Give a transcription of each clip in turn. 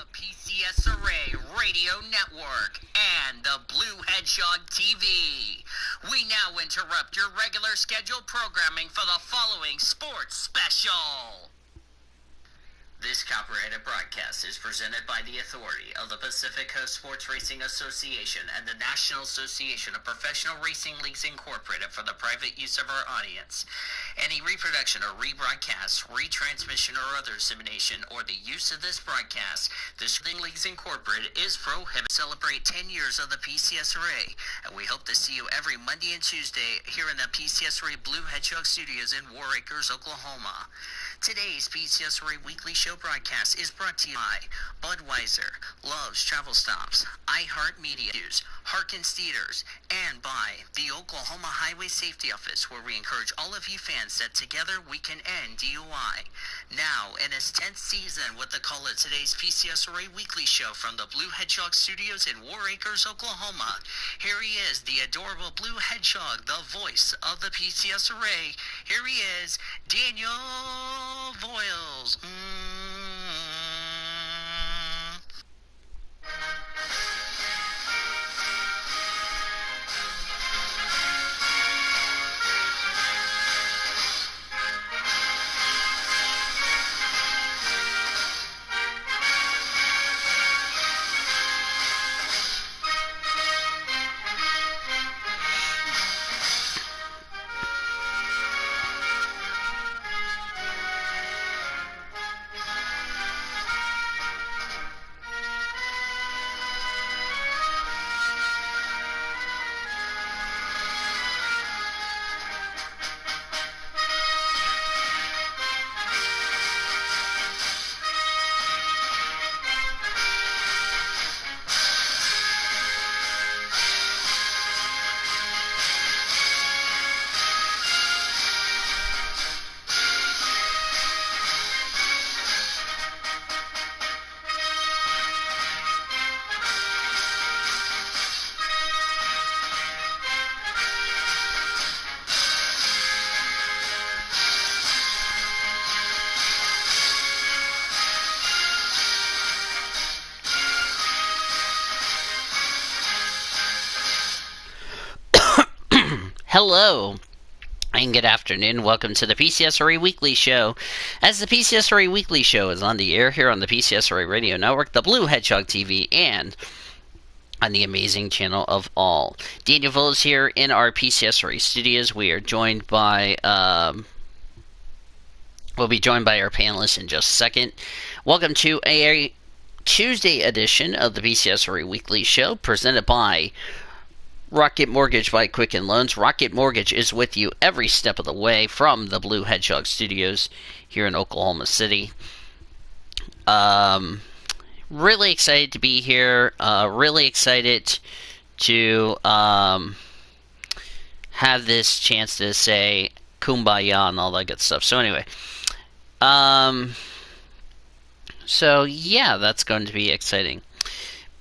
the PCSRA Radio Network and the Blue Hedgehog TV. We now interrupt your regular scheduled programming for the following sports special. This copyrighted broadcast is presented by the authority of the Pacific Coast Sports Racing Association and the National Association of Professional Racing Leagues Incorporated for the private use of our audience. Any reproduction or rebroadcast, retransmission, or other dissemination or the use of this broadcast, the Racing Leagues Incorporated is prohibited. Celebrate 10 years of the PCSRA, and we hope to see you every Monday and Tuesday here in the PCSRA Blue Hedgehog Studios in War Acres, Oklahoma. Today's PCSRA Weekly Show broadcast is brought to you by Budweiser, Love's Travel Stops, iHeartMedia, Harkins Theaters, and by the Oklahoma Highway Safety Office, where we encourage all of you fans that together we can end DUI. Now, in its 10th season, with the call of today's PCSRA Weekly Show from the Blue Hedgehog Studios in War Acres, Oklahoma, here he is, the adorable Blue Hedgehog, the voice of the PCSRA. Here he is, Daniel Voiles. Hello, and good afternoon. Welcome to the PCSRA Weekly Show. As the PCSRA Weekly Show is on the air here on the PCSRA Radio Network, the Blue Hedgehog TV, and on the amazing channel of all. Daniel Voiles here in our PCSRA studios. We are joined by, we'll be joined by our panelists in just a second. Welcome to a Tuesday edition of the PCSRA Weekly Show, presented by Rocket Mortgage by Quicken Loans. Rocket Mortgage is with you every step of the way from the Blue Hedgehog Studios here in Oklahoma City. Really excited to be here. Really excited to have this chance to say kumbaya and all that good stuff. So anyway, so yeah, that's going to be exciting.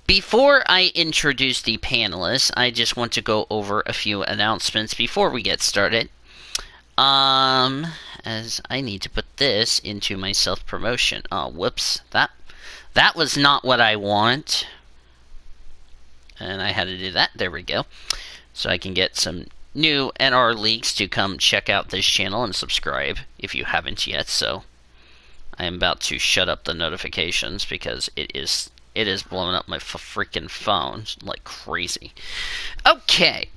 Before I introduce the panelists, I just want to go over a few announcements before we get started. As I need to put this into my self-promotion. Oh, whoops. That was not what I want. And I had to do that. There we go. So I can get some new NR leagues to come check out this channel and subscribe if you haven't yet. So I am about to shut up the notifications because it is blowing up my freaking phone like crazy. Okay.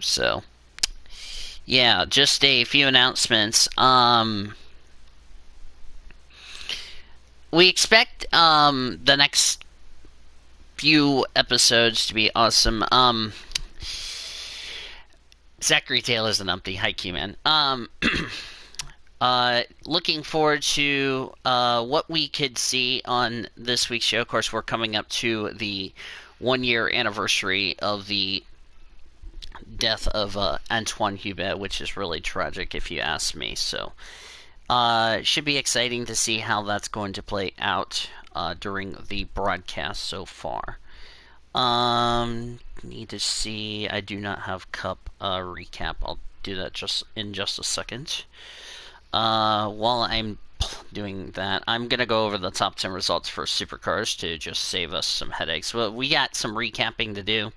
So, yeah, just a few announcements. We expect the next few episodes to be awesome. Zachary Taylor's an umpty. Hi, Q-Man. Looking forward to what we could see on this week's show. Of course, we're coming up to the 1-year anniversary of the death of Antoine Hubert, which is really tragic if you ask me. So, should be exciting to see how that's going to play out during the broadcast so far. Need to see. I do not have Cup recap. I'll do that in just a second. While I'm doing that. I'm going to go over the top 10 results for supercars to just save us some headaches. Well, we got some recapping to do.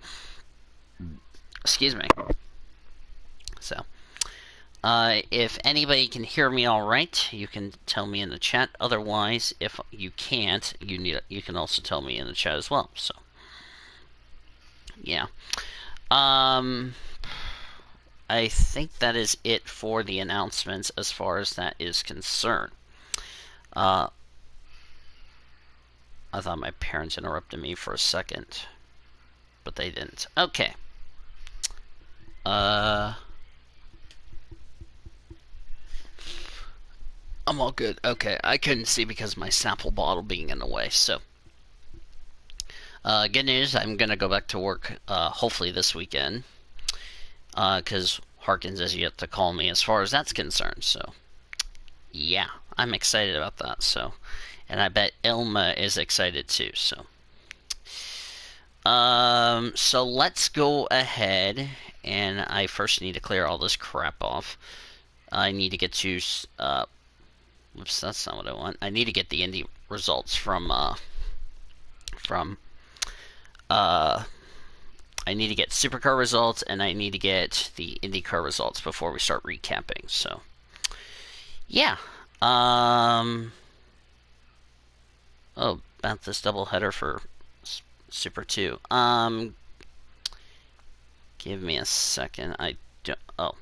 Excuse me. So, if anybody can hear me all right, you can tell me in the chat. Otherwise, if you can't, you can also tell me in the chat as well. So, yeah. I think that is it for the announcements as far as that is concerned. I thought my parents interrupted me for a second, but they didn't. Okay. I'm all good. Okay, I couldn't see because of my sample bottle being in the way, so. Good news, I'm gonna go back to work, hopefully this weekend. Because Harkins has yet to call me as far as that's concerned, so. Yeah, I'm excited about that, so. And I bet Ilma is excited too, so. So let's go ahead, and I first need to clear all this crap off. I need to get to, whoops, that's not what I want. I need to get the Indy results I need to get Supercar results, and I need to get the IndyCar results before we start recapping, so. Yeah. Oh, about this doubleheader for Super 2. Give me a second. I don't. Oh.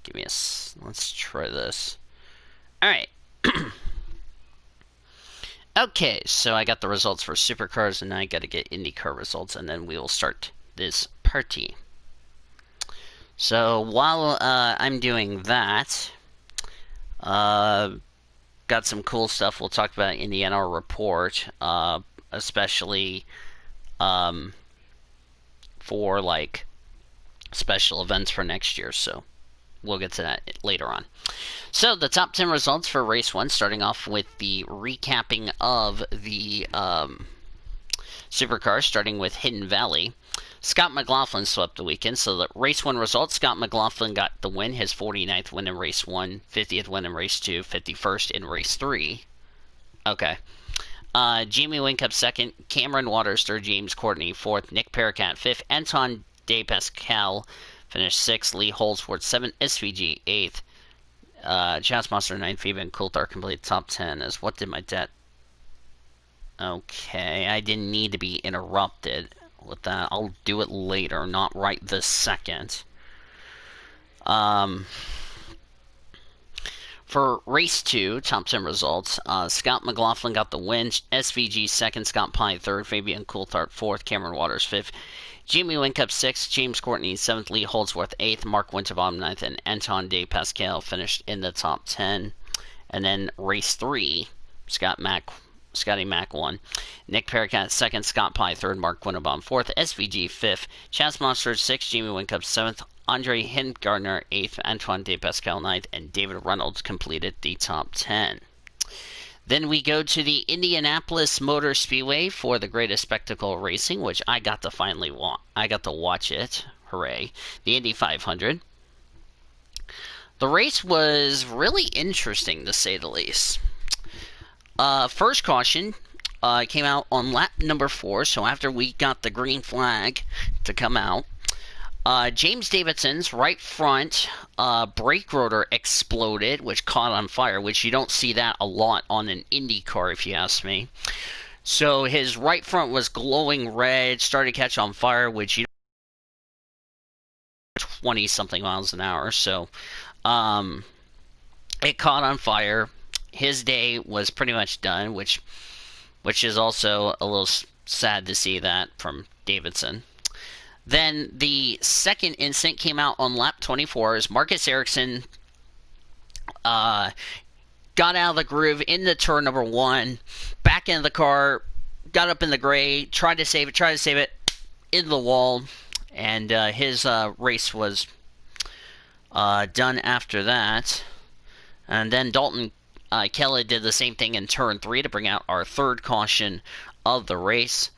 Give me a. Let's try this. Alright. Okay, so I got the results for Supercars, and now I gotta get IndyCar results, and then we will start this party. So while I'm doing that, got some cool stuff we'll talk about in the NR report, especially for like special events for next year. So we'll get to that later on. So the top 10 results for race 1, starting off with the recapping of the supercars, starting with Hidden Valley. Scott McLaughlin swept the weekend, so the race 1 results, Scott McLaughlin got the win, his 49th win in race 1, 50th win in race 2, 51st in race 3. Okay. Jamie Whincup 2nd, Cameron Waters 3rd, James Courtney 4th, Nick Paracat 5th, Anton De Pascal finished 6th, Lee Holdsworth 7th, SVG 8th, Chance Monster 9th, Phoebe and Coulthard completed top 10 as what did my dad... Okay, I didn't need to be interrupted with that. I'll do it later, not right this second. For race 2, top 10 results, Scott McLaughlin got the win, SVG 2nd, Scott Pye 3rd, Fabian Coulthard 4th, Cameron Waters 5th, Jamie Whincup 6th, James Courtney 7th, Lee Holdsworth 8th, Mark Winterbottom 9th, and Anton De Pascal finished in the top 10. And then race 3, Scotty Mack won. Nick Paracat 2nd, Scott Pye 3rd, Mark Winterbottom 4th, SVG 5th, Chaz Monster 6th, Jamie Whincup 7th, Andre Hindgardner 8th, Antoine De Pascal 9th, and David Reynolds completed the top 10. Then we go to the Indianapolis Motor Speedway for the greatest spectacle of racing, which I got to finally watch it. Hooray. The Indy 500. The race was really interesting, to say the least. First caution came out on lap number 4, so after we got the green flag to come out, James Davidson's right front brake rotor exploded, which caught on fire, which you don't see that a lot on an Indy car, if you ask me. So his right front was glowing red, started to catch on fire, which you don't 20-something miles an hour. So it caught on fire. His day was pretty much done, which is also a little sad to see that from Davidson. Then the second incident came out on lap 24 as Marcus Ericsson got out of the groove into turn number 1, back into the car, got up in the gray, tried to save it, into the wall, and his race was done after that. And then Dalton Kelly did the same thing in turn 3 to bring out our third caution of the race.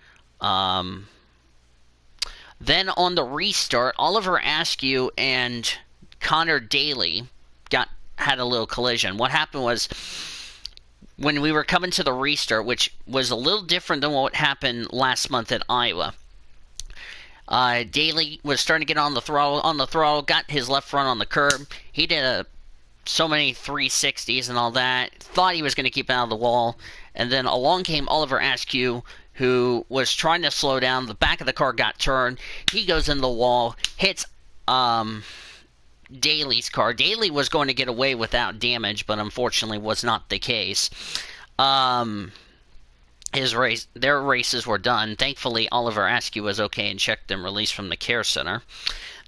Then on the restart, Oliver Askew and Connor Daly had a little collision. What happened was, when we were coming to the restart, which was a little different than what happened last month at Iowa, Daly was starting to get on the throttle, got his left front on the curb. He did so many 360s and all that, thought he was going to keep out of the wall, and then along came Oliver Askew, who was trying to slow down. The back of the car got turned. He goes in the wall, hits Daly's car. Daly was going to get away without damage, but unfortunately was not the case. Their races were done. Thankfully, Oliver Askew was okay and checked and released from the care center.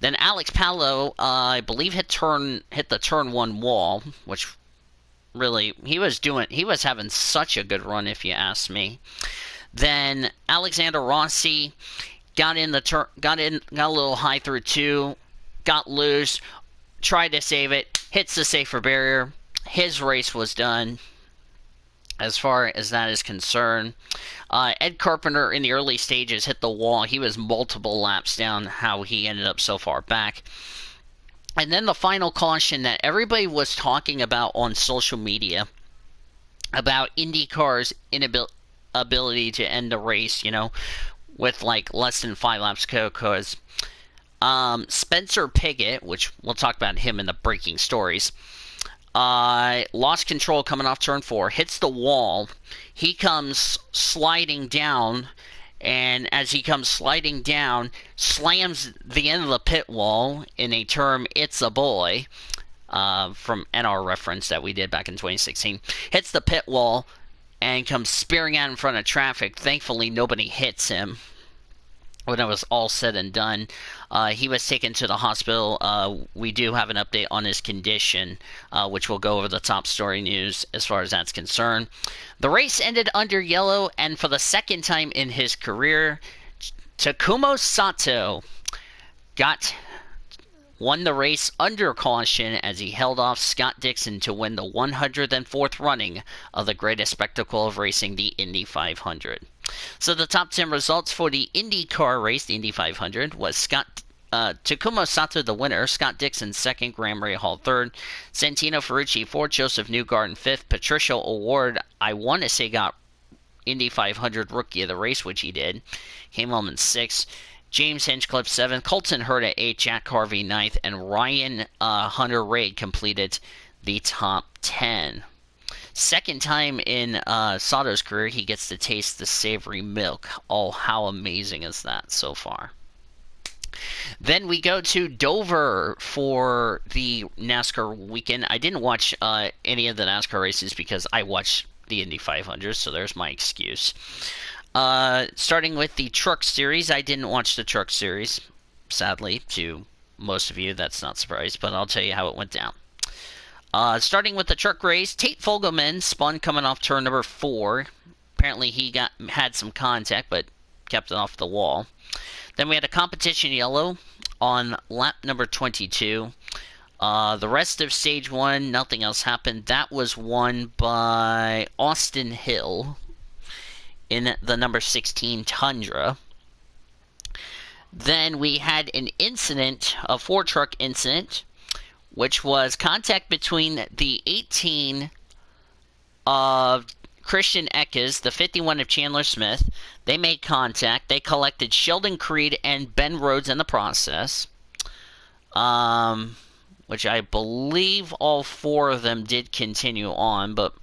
Then Alex Palou, I believe, hit the turn one wall, which really he was having such a good run, if you ask me. Then Alexander Rossi got a little high through two, got loose, tried to save it, hits the safer barrier. His race was done, as far as that is concerned. Ed Carpenter in the early stages hit the wall. He was multiple laps down how he ended up so far back. And then the final caution that everybody was talking about on social media about IndyCar's ability to end the race, with like less than 5 laps to go, because Spencer Pigot, which we'll talk about him in the breaking stories, lost control coming off turn 4, hits the wall. He comes sliding down, and as he comes sliding down, slams the end of the pit wall in a term, "It's a boy," from NR reference that we did back in 2016. Hits the pit wall and comes spearing out in front of traffic. Thankfully, nobody hits him. When it was all said and done, he was taken to the hospital. We do have an update on his condition, which we'll go over the top story news as far as that's concerned. The race ended under yellow, and for the second time in his career, Takuma Sato won the race under caution as he held off Scott Dixon to win the 104th running of the greatest spectacle of racing, the Indy 500. So the top 10 results for the IndyCar race, the Indy 500, was Takuma Sato the winner, Scott Dixon second, Graham Rahal third, Santino Ferrucci fourth, Joseph Newgarden fifth, Patricia O'Ward, I want to say, got Indy 500 Rookie of the Race, which he did, came home in sixth, James Hinchcliffe seventh, Colton Herta eighth, Jack Harvey ninth, and Ryan Hunter Reid completed the top 10. Second time in Sato's career he gets to taste the savory milk. Oh, how amazing is that so far? Then we go to Dover for the NASCAR weekend. I didn't watch any of the NASCAR races because I watched the Indy 500, so there's my excuse. Starting with the Truck Series, I didn't watch the Truck Series, sadly, to most of you. That's not surprising, but I'll tell you how it went down. Starting with the truck race, Tate Fogelman spun coming off turn number 4. Apparently he had some contact, but kept it off the wall. Then we had a competition yellow on lap number 22. The rest of stage 1, nothing else happened. That was won by Austin Hill in the number 16 Tundra. Then we had an incident, a 4-truck incident, which was contact between the 18 of Christian Eckes, the 51 of Chandler Smith. They made contact. They collected Sheldon Creed and Ben Rhodes in the process, which I believe all 4 of them did continue on, but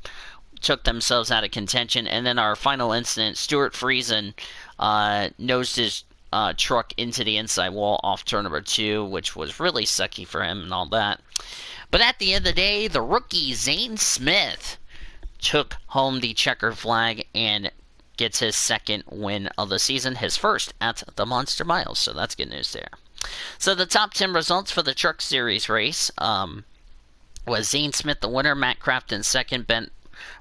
took themselves out of contention. And then our final incident, Stuart Friesen nosed his truck into the inside wall off turn number 2, which was really sucky for him and all that. But at the end of the day, the rookie Zane Smith took home the checker flag and gets his second win of the season, his first at the Monster Miles, so that's good news there. So the top 10 results for the Truck Series race was Zane Smith the winner, Matt Crafton second,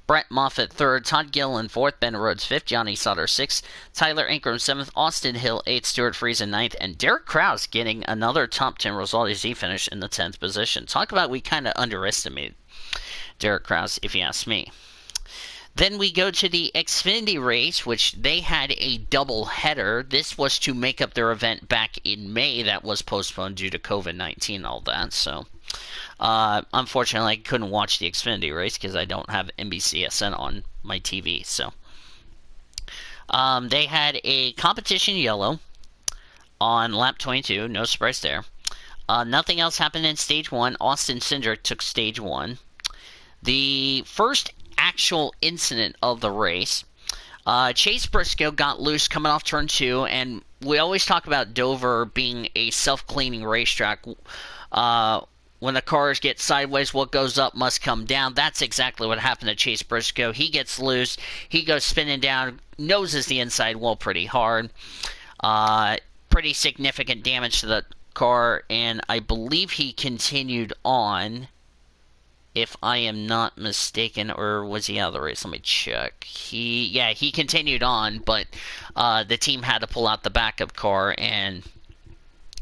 Brett Moffitt third, Todd Gilliland fourth, Ben Rhodes fifth, Johnny Sauter sixth, Tyler Ankrum seventh, Austin Hill eighth, Stuart Friesen ninth, and Derek Krause getting another top 10 result as he finished in the 10th position. Talk about we kind of underestimated Derek Krause, if you ask me. Then we go to the Xfinity race, which they had a double header. This was to make up their event back in May that was postponed due to COVID-19 and all that. So, unfortunately, I couldn't watch the Xfinity race because I don't have NBCSN on my TV. So, they had a competition yellow on lap 22. No surprise there. Nothing else happened in stage 1. Austin Cindric took stage 1. The first actual incident of the race, Chase Briscoe got loose coming off turn 2, and we always talk about Dover being a self-cleaning racetrack. When the cars get sideways, what goes up must come down. That's exactly what happened to Chase Briscoe. He gets loose, he goes spinning down, noses the inside wall pretty hard. Pretty significant damage to the car, and I believe he continued on, if I am not mistaken, or was he out of the race? Let me check. He continued on, but the team had to pull out the backup car, and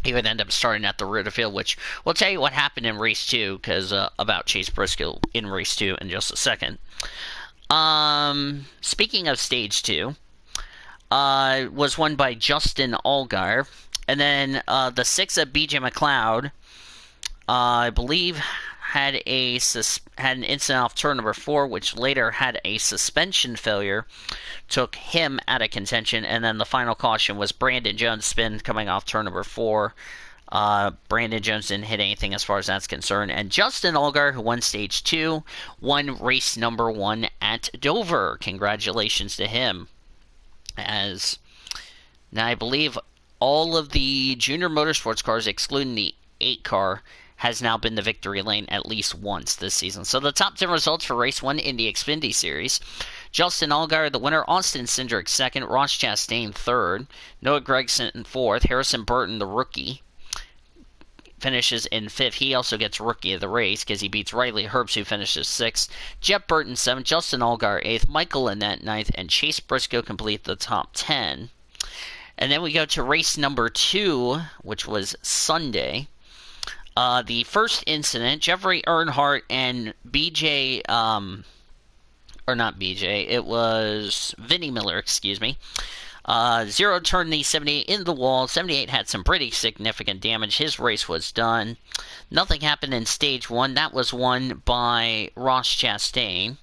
he would end up starting at the rear of the field, which we'll tell you what happened in race 2, because about Chase Briscoe in race 2 in just a second. Speaking of stage 2, was won by Justin Allgaier, and then the 6 of BJ McLeod, I believe, had an incident off turn number 4, which later had a suspension failure, took him out of contention, and then the final caution was Brandon Jones' spin coming off turn number 4. Brandon Jones didn't hit anything as far as that's concerned, and Justin Allgaier, who won stage 2, won race number 1 at Dover. Congratulations to him. As now I believe all of the junior motorsports cars, excluding the 8 car, has now been the victory lane at least once this season. So the top 10 results for race 1 in the Xfinity Series: Justin Allgaier, the winner; Austin Cindric, 2nd; Ross Chastain, 3rd; Noah Gragson, 4th; Harrison Burton, the rookie, finishes in 5th. He also gets rookie of the race because he beats Riley Herbst, who finishes 6th. Jeff Burton, 7th; Justin Allgaier, 8th; Michael Lynette, 9th; and Chase Briscoe complete the top 10. And then we go to race number 2, which was Sunday. The first incident, Jeffrey Earnhardt and BJ, or not BJ, it was Vinnie Miller, excuse me. Zero turned the 78 in the wall. 78 had some pretty significant damage. His race was done. Nothing happened in stage 1. That was won by Ross Chastain.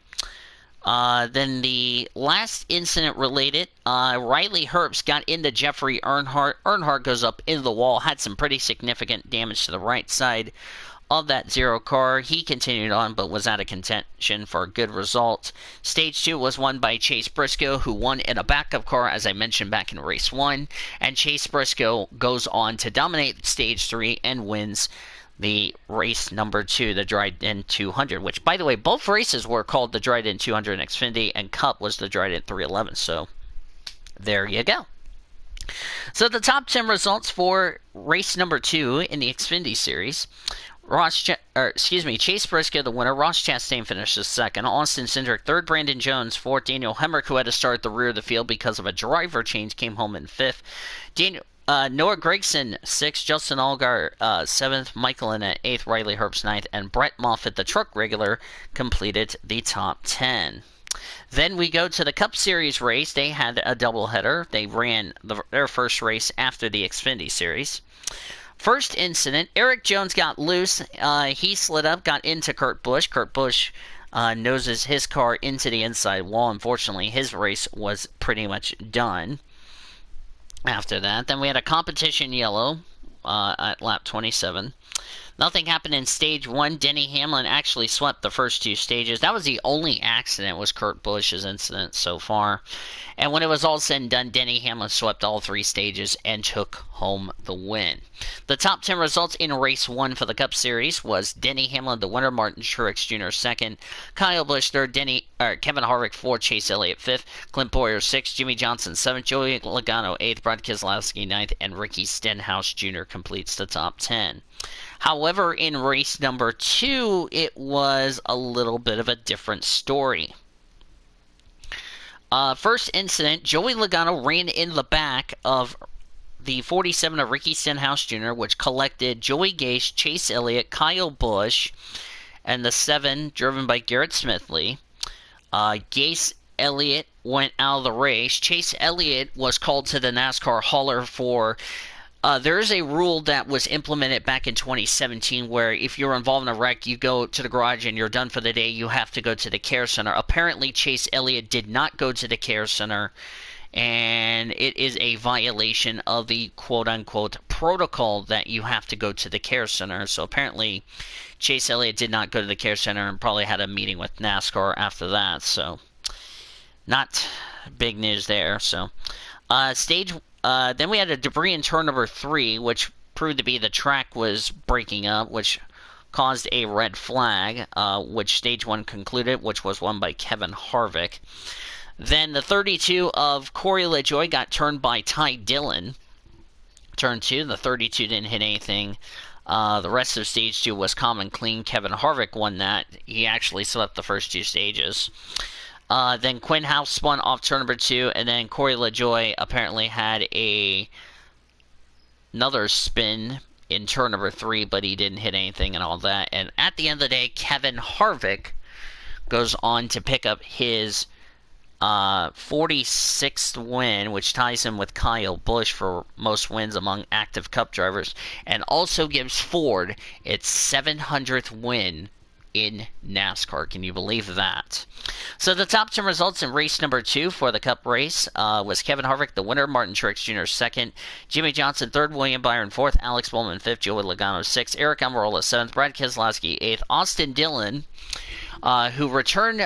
Then the last incident related, Riley Herbst got into Jeffrey Earnhardt. Earnhardt goes up into the wall, had some pretty significant damage to the right side of that 0 car. He continued on, but was out of contention for a good result. Stage 2 was won by Chase Briscoe, who won in a backup car, as I mentioned back in race 1. And Chase Briscoe goes on to dominate stage 3 and wins the race number 2, the Dryden 200, which, by the way, both races were called the Dryden 200 in Xfinity, and Cup was the Dryden 311. So there you go. So the top 10 results for race number 2 in the Xfinity Series: Chase Briscoe, the winner; Ross Chastain finishes 2nd; Austin Cindric, 3rd; Brandon Jones, 4th; Daniel Hemrick, who had to start at the rear of the field because of a driver change, came home in 5th; Noah Gragson, 6th; Justin Allgaier, 7th; Michael Lynette, 8th; Riley Herbst, 9th; and Brett Moffitt, the truck regular, completed the top 10. Then we go to the Cup Series race. They had a doubleheader. They ran their first race after the Xfinity Series. First incident, Eric Jones got loose. He slid up, got into Kurt Busch. Kurt Busch noses his car into the inside wall. Unfortunately, his race was pretty much done after that. Then we had a competition yellow at lap 27. Nothing happened in stage 1. Denny Hamlin actually swept the first 2 stages. That was the only accident, was Kurt Busch's incident so far. And when it was all said and done, Denny Hamlin swept all 3 stages and took home the win. The top 10 results in race 1 for the Cup Series was Denny Hamlin, the winner; Martin Truex Jr., 2nd; Kyle Busch, 3rd; Kevin Harvick, 4th; Chase Elliott, 5th; Clint Bowyer, 6th; Jimmy Johnson, 7th; Joey Logano, 8th; Brad Keselowski, 9th; and Ricky Stenhouse Jr. completes the top 10. However, in race number 2, it was a little bit of a different story. First incident, Joey Logano ran in the back of the 47 of Ricky Stenhouse Jr., which collected Joey Gase, Chase Elliott, Kyle Busch, and the 7 driven by Garrett Smithley. Gase Elliott went out of the race. Chase Elliott was called to the NASCAR hauler for. There is a rule that was implemented back in 2017 where if you're involved in a wreck, you go to the garage and you're done for the day. You have to go to the care center. Apparently, Chase Elliott did not go to the care center, and it is a violation of the quote-unquote protocol that you have to go to the care center. So apparently, Chase Elliott did not go to the care center and probably had a meeting with NASCAR after that. So not big news there. So then we had a debris in turn number 3, which proved to be the track was breaking up, which caused a red flag, which stage 1 concluded, which was won by Kevin Harvick. Then the 32 of Corey LaJoie got turned by Ty Dillon. Turn 2, the 32 didn't hit anything. The rest of stage 2 was calm and clean. Kevin Harvick won that. He actually swept the first 2 stages. Then Quinn House spun off turn number 2, and then Corey LaJoie apparently had another spin in turn number 3, but he didn't hit anything and all that. And at the end of the day, Kevin Harvick goes on to pick up his 46th win, which ties him with Kyle Busch for most wins among active Cup drivers, and also gives Ford its 700th win in NASCAR. Can you believe that? So the top 10 results in race number 2 for the Cup race was Kevin Harvick, the winner, Martin Truex Jr. second, Jimmy Johnson third, William Byron fourth, Alex Bowman fifth, Joey Logano sixth, Eric Almirola seventh, Brad Keselowski eighth, Austin Dillon, who returned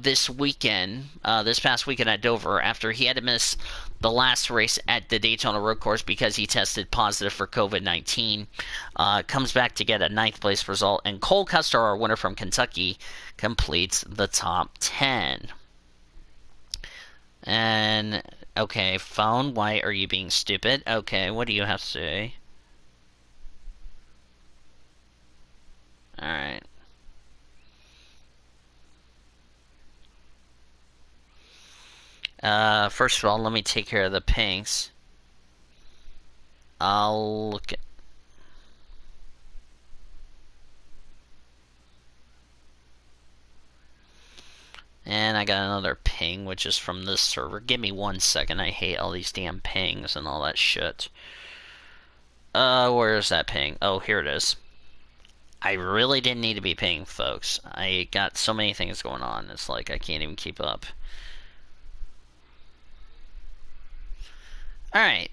this past weekend at Dover after he had to miss the last race at the Daytona Road Course because he tested positive for COVID-19. Comes back to get a 9th place result. And Cole Custer, our winner from Kentucky, completes the top 10. And, okay, phone, why are you being stupid? Okay, what do you have to say? Alright. First of all, let me take care of the pinks. I'll look at... And I got another ping, which is from this server. Give me 1 second. I hate all these damn pings and all that shit. Where is that ping? Oh, here it is. I really didn't need to be pinged, folks. I got so many things going on. It's like I can't even keep up. Alright.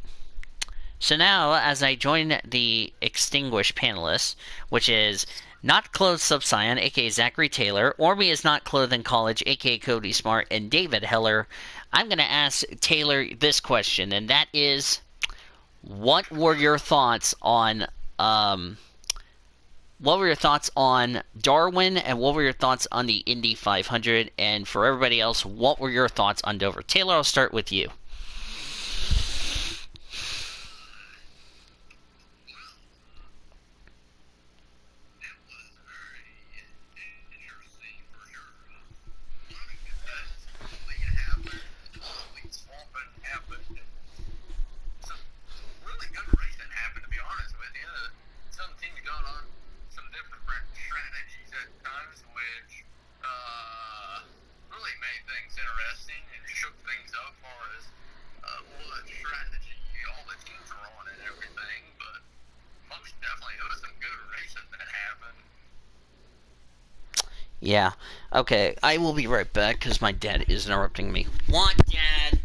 So now, as I join the extinguished panelists, which is Not Clothed Subscion, aka Zachary Taylor, Orby is Not Clothed in College, aka Cody Smart, and David Heller, I'm going to ask Taylor this question, and that is, what were your thoughts on Darwin, and what were your thoughts on the Indy 500? And for everybody else, what were your thoughts on Dover? Taylor, I'll start with you. Yeah. Okay, I will be right back because my dad is interrupting me. What, Dad?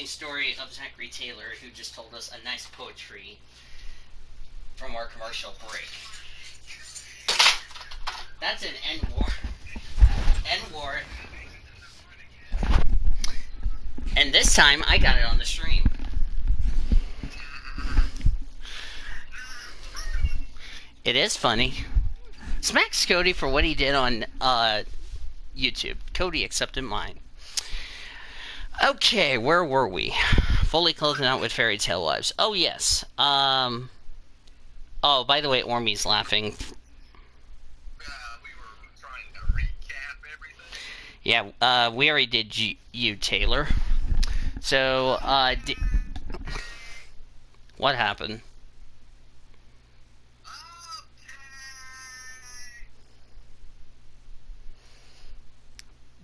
interesting story of Zachary Taylor, who just told us a nice poetry from our commercial break. That's an N-word. N-word. And this time, I got it on the stream. It is funny. Smacks Cody for what he did on YouTube. Cody accepted mine. Okay, where were we? Fully closing out with Fairy Tale Lives. Oh, yes. Oh, by the way, Ormy's laughing. We were trying to recap everything. Yeah, we already did you, Taylor. So, what happened?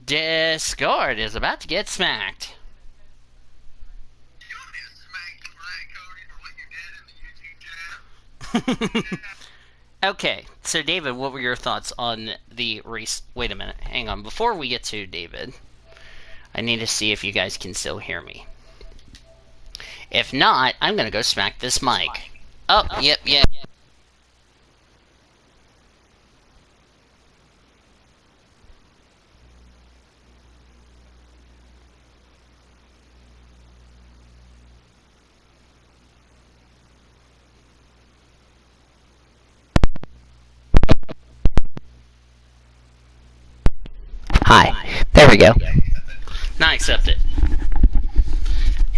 Discord is about to get smacked. You want me to smack Cody for what you did in the YouTube chat? Okay, so David, what were your thoughts on the race? Wait a minute, hang on. Before we get to David, I need to see if you guys can still hear me. If not, I'm gonna go smack this mic. Oh, yep. Hi. There we go. Not accepted.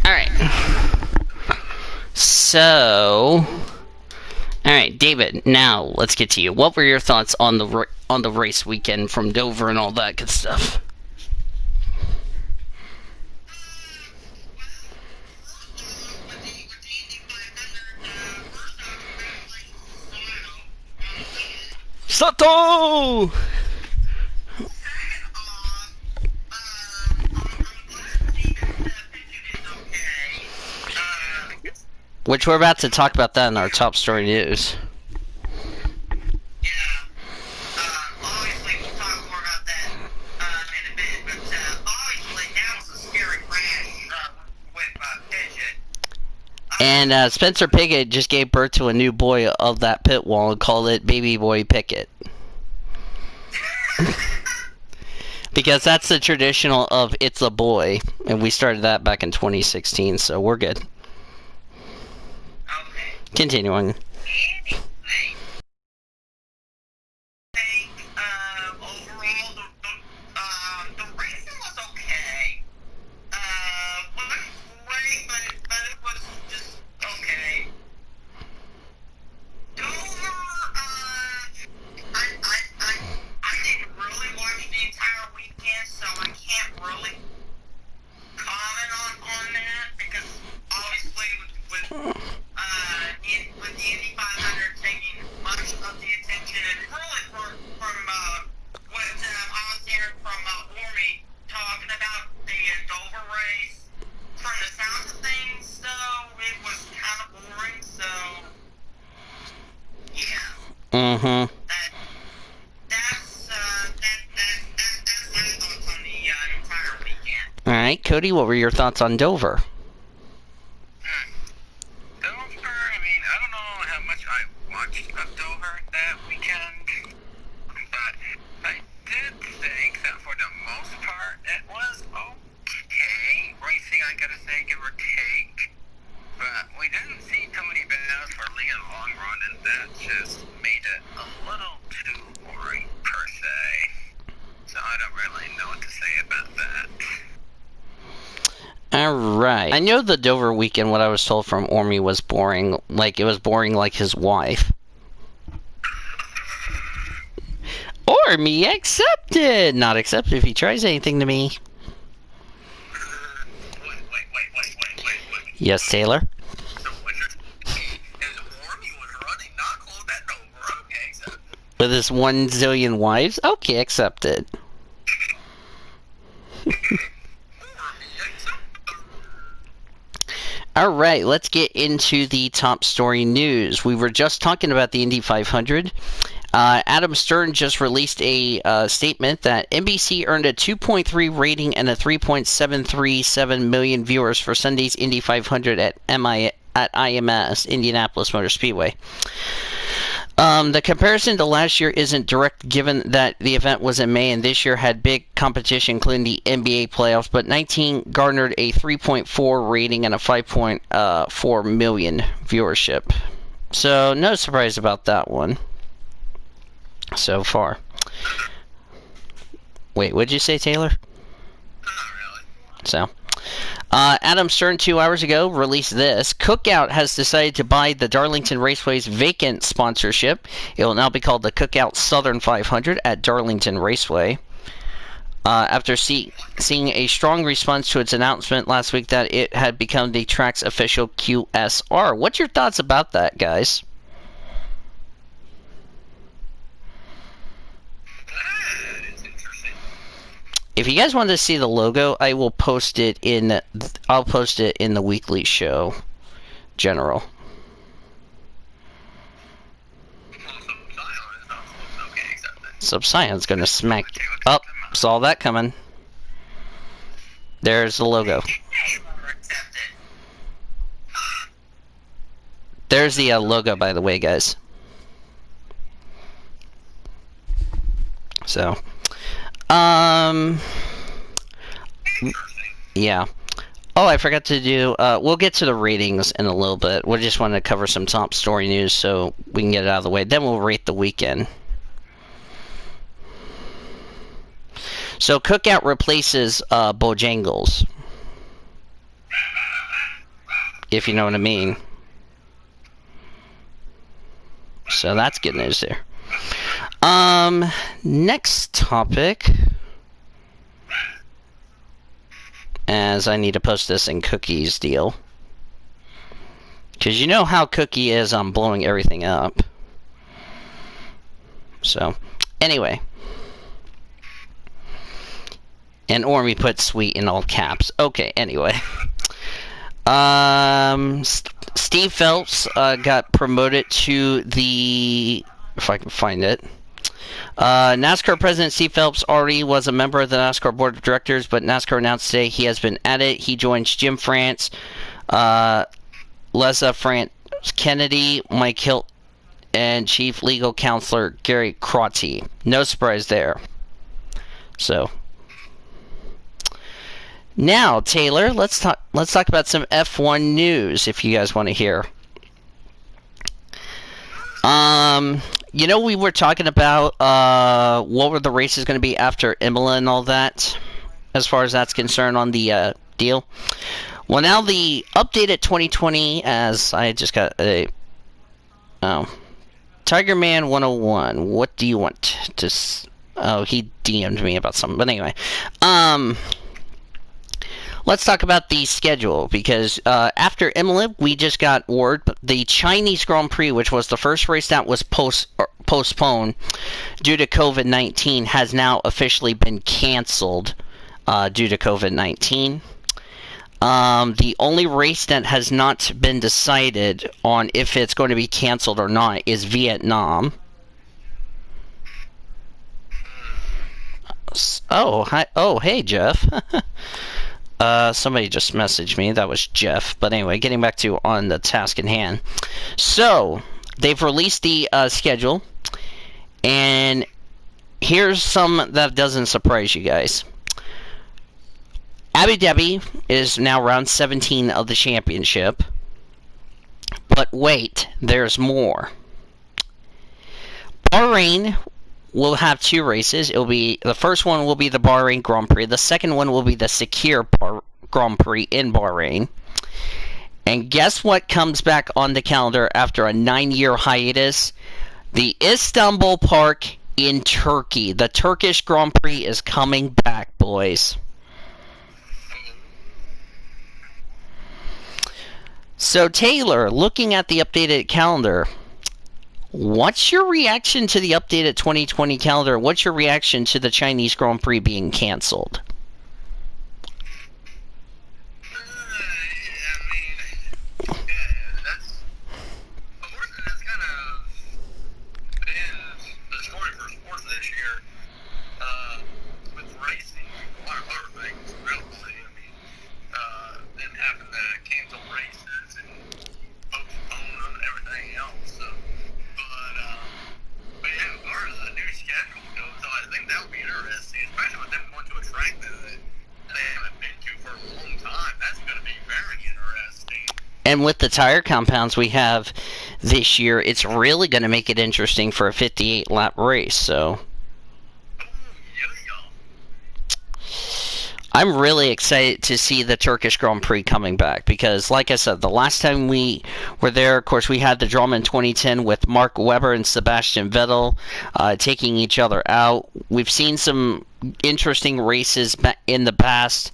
Alright. So... Alright, David, now let's get to you. What were your thoughts on the race weekend from Dover and all that good stuff? Sato! Which we're about to talk about that in our top story news. Yeah. Obviously, we'll talk more about that in a bit, but obviously, that was a scary crash with Pigeon. And Spencer Pickett just gave birth to a new boy of that pit wall and called it Baby Boy Pickett. Because that's the traditional of it's a boy, and we started that back in 2016, so we're good. Okay. Continuing. Anyway, overall, the racing was okay. Wasn't great, but it was just okay. Dover, I didn't really watch the entire weekend, so I can't really comment on that because obviously with the Indy 500 taking much of the attention, and really from what I was hearing from Ormy talking about the Dover race, from the sounds of things, though, it was kind of boring. So yeah. Mm-hmm. That's my thoughts on the entire weekend. Alright, Cody, what were your thoughts on Dover? Dover, I mean, I don't know how much I watched of Dover that weekend, but I did think that for the most part it was okay racing, I gotta say, give or take. But we didn't see too many battles for Lee in the long run, and that just made it a little too boring, per se. So I don't really know what to say about that. Alright. I know the Dover weekend, what I was told from Ormy was boring. Like, it was boring like his wife. Ormy accepted! Not accepted if he tries anything to me. Wait. Yes, Taylor? So what you're saying is Ormy was running not close at Dover, okay, so... With his 1 zillion wives? Okay, accepted. Alright, let's get into the top story news. We were just talking about the Indy 500. Adam Stern just released a statement that NBC earned a 2.3 rating and a 3.737 million viewers for Sunday's Indy 500 at IMS, Indianapolis Motor Speedway. The comparison to last year isn't direct given that the event was in May and this year had big competition including the NBA playoffs, but 19 garnered a 3.4 rating and a 5.4 million viewership. So no surprise about that one so far. Wait, what'd you say, Taylor? Not really. So, Adam Stern 2 hours ago released this. Cookout has decided to buy the Darlington Raceway's vacant sponsorship. It will now be called the Cookout Southern 500 at Darlington Raceway. After seeing a strong response to its announcement last week that it had become the track's official QSR. What's your thoughts about that, guys? If you guys want to see the logo, I will post it in. I'll post it in the weekly show, General. Subscion's gonna smack. Oh, saw that coming. There's the logo. There's the logo, by the way, guys. So. Yeah. Oh, I forgot to do, we'll get to the ratings in a little bit. We just want to cover some top story news so we can get it out of the way. Then we'll rate the weekend. So, Cookout replaces, Bojangles. If you know what I mean. So, that's good news there. Next topic, as I need to post this in Cookie's deal, because you know how Cookie is on blowing everything up. So, anyway, and Ormy put sweet in all caps. Okay, anyway, Steve Phelps got promoted to the, if I can find it. NASCAR President Steve Phelps already was a member of the NASCAR Board of Directors, but NASCAR announced today he has been added. He joins Jim France, Leza France Kennedy, Mike Hilt, and Chief Legal Counselor Gary Crotty. No surprise there. So, now Taylor, let's talk about some F1 news if you guys want to hear. You know, we were talking about what were the races going to be after Imola and all that, as far as that's concerned on the deal. Well, now the updated 2020, as I just got a Tiger Man 101. What do you want to? Oh, he DM'd me about something. But anyway, let's talk about the schedule, because after Imola, we just got word the Chinese Grand Prix, which was the first race that was postponed due to COVID-19, has now officially been canceled due to COVID-19. The only race that has not been decided on if it's going to be canceled or not is Vietnam. Oh, hi. Oh, hey, Jeff. Somebody just messaged me. That was Jeff. But anyway, getting back to on the task in hand. So, they've released the schedule. And here's some that doesn't surprise you guys. Abu Dhabi is now round 17 of the championship. But wait, there's more. Bahrain will have two races. It'll be, the first one will be the Bahrain Grand Prix. The second one will be the Sakir Grand Prix in Bahrain. And guess what comes back on the calendar after a 9-year hiatus? The Istanbul Park in Turkey. The Turkish Grand Prix is coming back, boys. So Taylor, looking at the updated calendar, what's your reaction to the updated 2020 calendar? What's your reaction to the Chinese Grand Prix being canceled? That's kind of been And with the tire compounds we have this year, it's really going to make it interesting for a 58-lap race. So I'm really excited to see the Turkish Grand Prix coming back because, like I said, the last time we were there, of course, we had the drama in 2010 with Mark Webber and Sebastian Vettel taking each other out. We've seen some interesting races in the past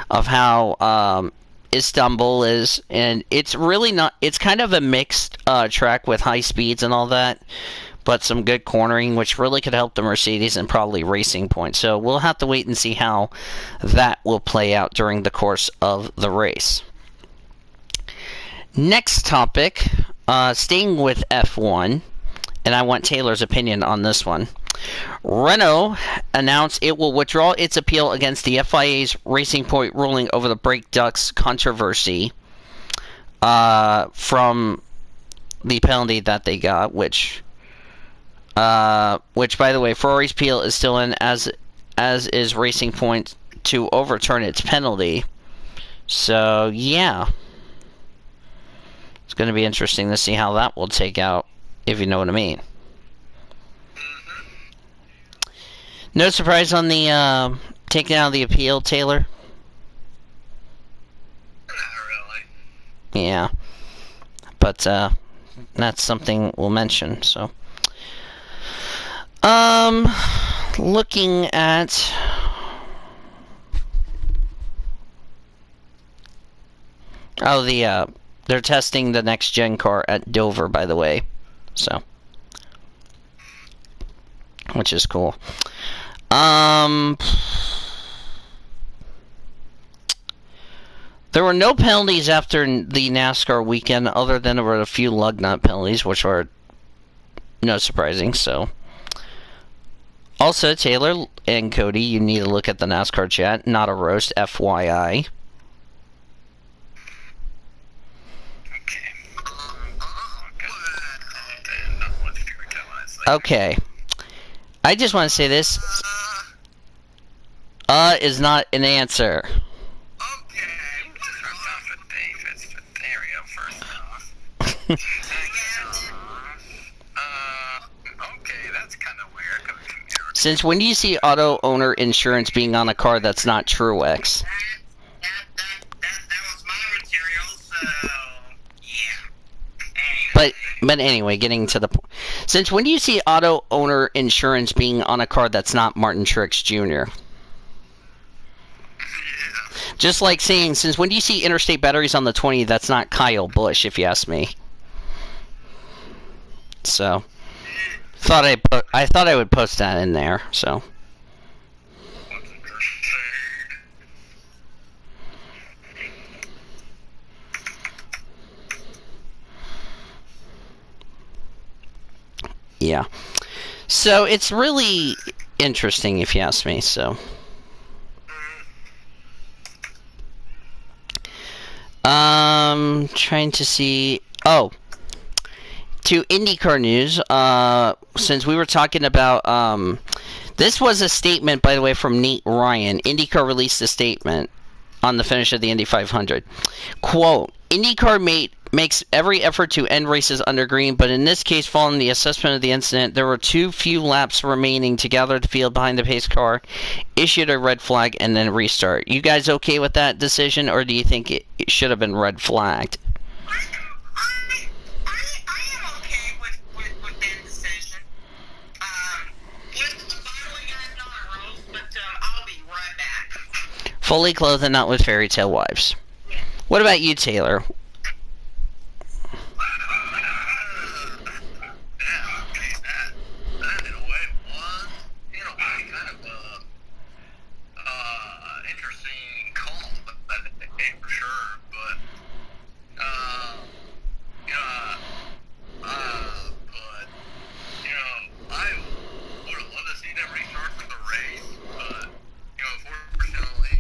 of how Istanbul is, and it's really not. It's kind of a mixed track with high speeds and all that, but some good cornering, which really could help the Mercedes and probably Racing Point. So we'll have to wait and see how that will play out during the course of the race. Next topic, staying with F1, and I want Taylor's opinion on this one. Renault announced it will withdraw its appeal against the FIA's Racing Point ruling over the brake ducts controversy from the penalty that they got, which by the way, Ferrari's appeal is still in, as is Racing Point to overturn its penalty. So yeah, it's going to be interesting to see how that will take out, if you know what I mean. No surprise on the taking out of the appeal, Taylor? Not really. Yeah, but that's something we'll mention. So, looking at they're testing the next gen car at Dover, by the way, so which is cool. There were no penalties after the NASCAR weekend, other than there were a few lug nut penalties, which are no surprising. So, also Taylor and Cody, you need to look at the NASCAR chat. Not a roast, FYI. Okay. I just want to say this. Is not an answer. Okay. First off, with Dave, it's Ethereum, first off. Okay, that's kind of weird. Since when do you see auto owner insurance being on a car that's not Truex? That was my material, so yeah. But anyway, getting to the point. Since when do you see auto owner insurance being on a car that's not Martin Truex Jr.? Just like saying, since when do you see interstate batteries on the 20 that's not Kyle Busch, if you ask me? So, I thought I would post that in there, so. Yeah. So, it's really interesting, if you ask me, so. Trying to see. Oh, to IndyCar news. Since we were talking about this was a statement, by the way, from Nate Ryan. IndyCar released a statement on the finish of the Indy 500. Quote: IndyCar makes every effort to end races under green, but in this case, following the assessment of the incident, there were too few laps remaining to gather the field behind the pace car, issued a red flag, and then restart. You guys okay with that decision, or do you think it should have been red flagged? I am okay with that decision. By the way, guys, not a roast, but I'll be right back. Fully clothed and not with fairy tale wives. Yeah. What about you, Taylor? That in a way was, kind of interesting call that day for sure. But I would have loved to see them restart for the race, but unfortunately,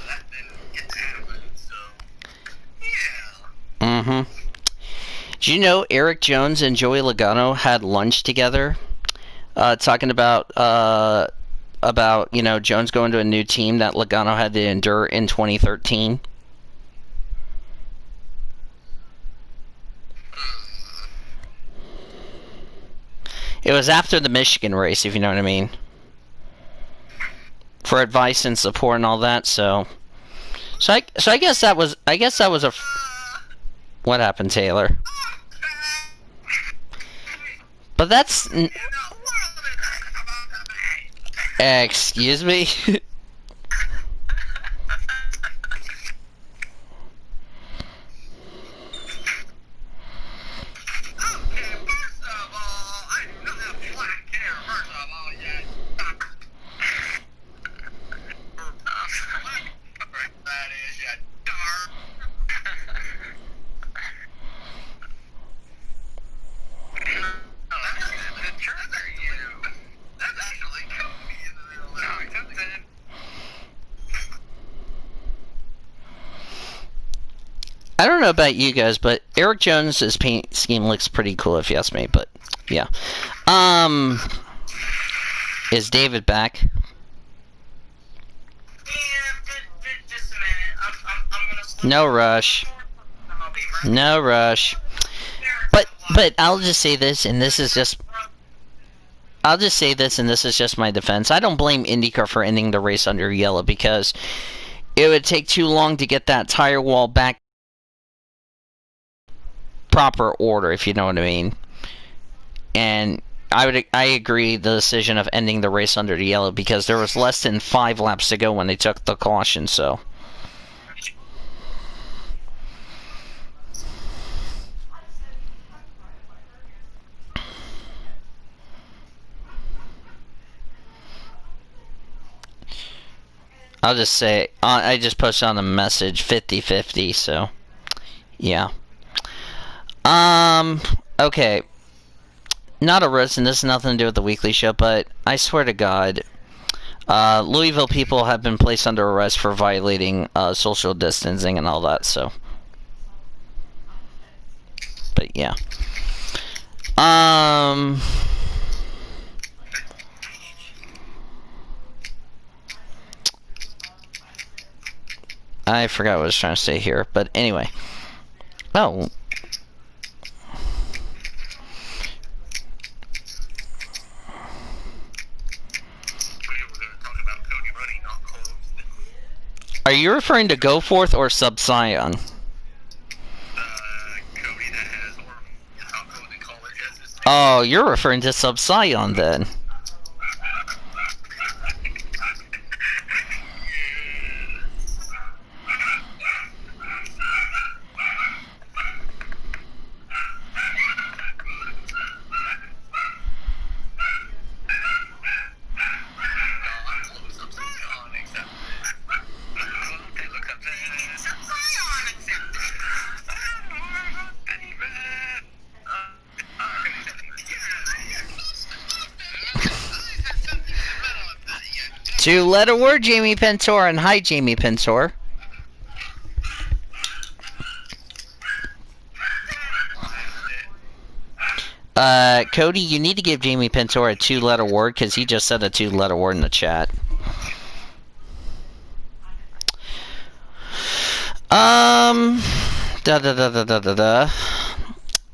that didn't get to happen. So yeah. Mm-hmm. Do you know Eric Jones and Joey Logano had lunch together, talking about Jones going to a new team that Logano had to endure in 2013? It was after the Michigan race, if you know what I mean. For advice and support and all that, so I guess that was a what happened, Taylor? But that's excuse me. I don't know about you guys, but Eric Jones's paint scheme looks pretty cool if you ask me, but yeah. Is David back? No rush. No rush. But I'll just say this, and this is just my defense. I don't blame IndyCar for ending the race under yellow because it would take too long to get that tire wall back proper order, if you know what I mean. And I agree the decision of ending the race under the yellow because there was less than 5 laps to go when they took the caution, so. I'll just say, I just posted on the message 50-50, so yeah. Okay. Not a roast, and this has nothing to do with the weekly show, but I swear to God, Louisville people have been placed under arrest for violating social distancing and all that, so. But yeah. I forgot what I was trying to say here, but anyway. Oh. Are you referring to Goforth or Sub-Scion? Oh, you're referring to Sub-Scion then. Two-letter word, Jamie Pentor, and hi, Jamie Pentor. Cody, you need to give Jamie Pentor a 2-letter word because he just said a 2-letter word in the chat.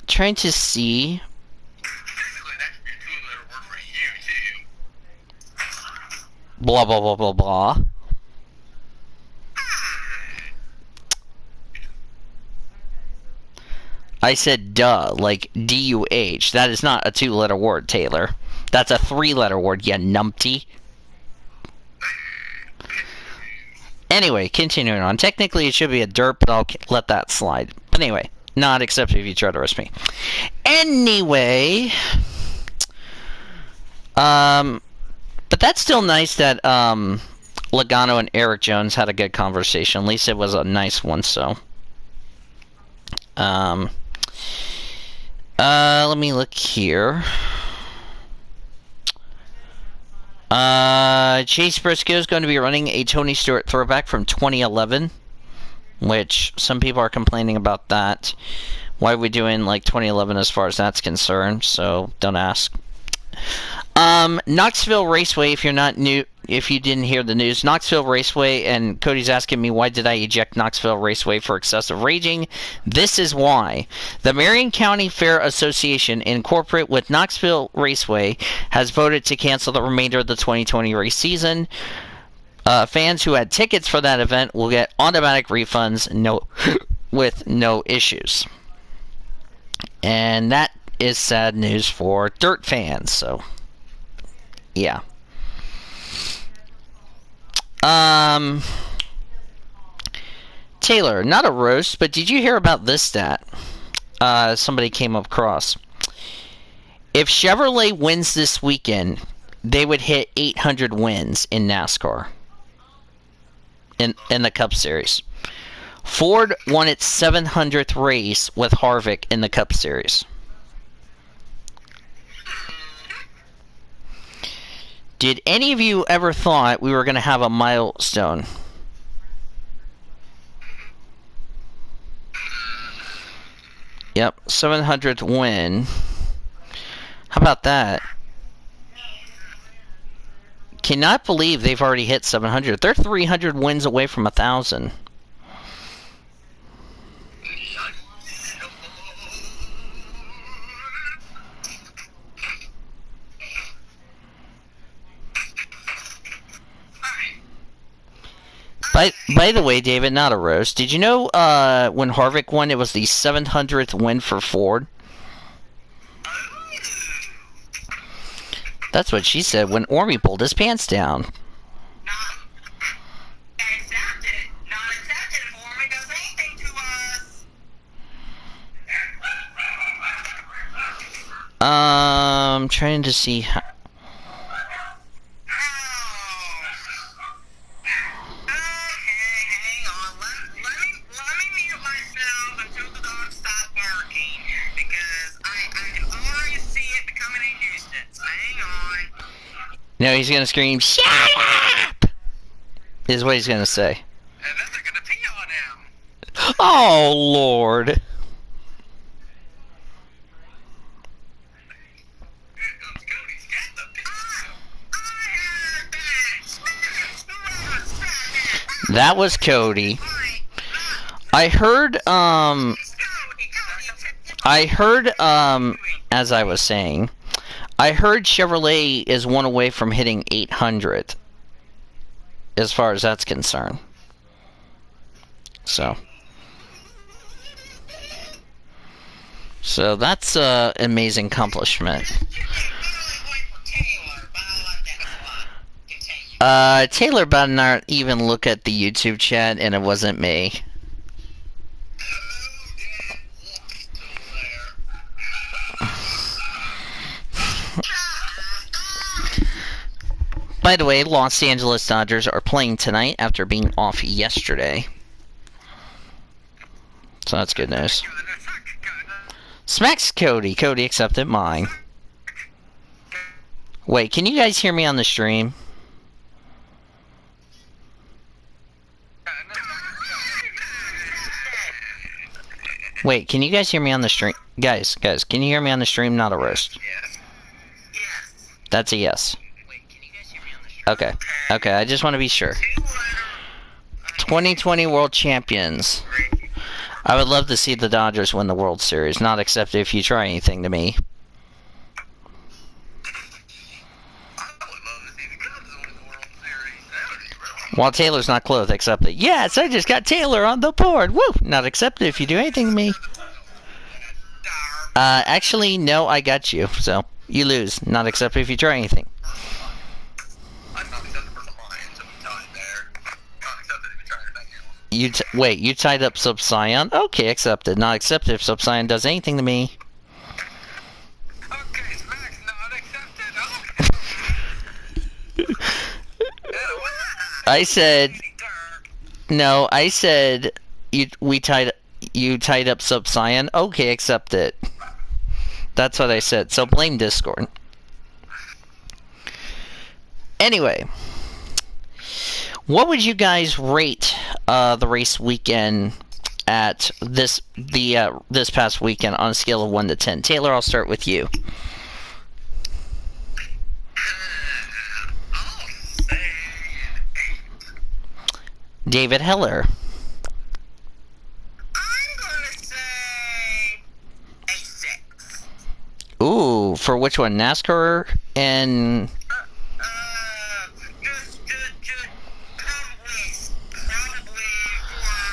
Trying to see. Blah, blah, blah, blah, blah. I said duh, like D-U-H. That is not a 2-letter word, Taylor. That's a 3-letter word, you numpty. Anyway, continuing on. Technically, it should be a derp, but I'll let that slide. But anyway, not except if you try to arrest me. Anyway. But that's still nice that Logano and Eric Jones had a good conversation. At least it was a nice one, so. Let me look here. Chase Briscoe is going to be running a Tony Stewart throwback from 2011, which some people are complaining about that. Why are we doing like 2011 as far as that's concerned? So don't ask. Knoxville Raceway, if you didn't hear the news, Knoxville Raceway, and Cody's asking me why did I eject Knoxville Raceway for excessive raging. This is why. The Marion County Fair Association, incorporate with Knoxville Raceway, has voted to cancel the remainder of the 2020 race season. Fans who had tickets for that event will get automatic refunds with no issues. And that is sad news for dirt fans, so yeah. Taylor, not a roast, but did you hear about this stat? Somebody came across. If Chevrolet wins this weekend, they would hit 800 wins in NASCAR. In the Cup Series. Ford won its 700th race with Harvick in the Cup Series. Did any of you ever thought we were going to have a milestone? Yep, 700th win. How about that? Cannot believe they've already hit 700. They're 300 wins away from 1,000. By the way, David, not a roast. Did you know when Harvick won, it was the 700th win for Ford? That's what she said when Ormy pulled his pants down. Not accepted. Not accepted if Ormy does anything to us. I'm trying to see how... No, he's gonna scream, "Shut up!" Is what he's gonna say. And then they're gonna pee on him. Oh, Lord. Here comes Cody's got the pee. That was Cody. I heard, as I was saying, I heard Chevrolet is one away from hitting 800, as far as that's concerned. So that's an amazing accomplishment. Taylor better not even look at the YouTube chat, and it wasn't me. By the way, Los Angeles Dodgers are playing tonight after being off yesterday. So that's good news. Smacks Cody. Cody accepted mine. Wait, can you guys hear me on the stream? Wait, can you guys hear me on the stream? Guys, can you hear me on the stream? Not a roast. Yes. That's a yes. Okay, I just want to be sure. 2020 World Champions. I would love to see the Dodgers win the World Series. Not accepted if you try anything to me. While Taylor's not clothed, accepted. Yes, I just got Taylor on the board. Woo! Not accepted if you do anything to me. Actually, no, I got you. So, you lose. Not accepted if you try anything. Wait, you tied up Sub-Scion? Okay, accepted. Not accepted if Sub-Scion does anything to me. Okay, Smack's not accepted. Okay. I said... No, I said you tied up Sub-Scion. Okay, accept it. That's what I said. So blame Discord. Anyway, what would you guys rate the race weekend at this past weekend on a scale of 1 to 10? Taylor, I'll start with you. David Heller. I'm gonna say a 6. Ooh, for which one? NASCAR and... Just probably for,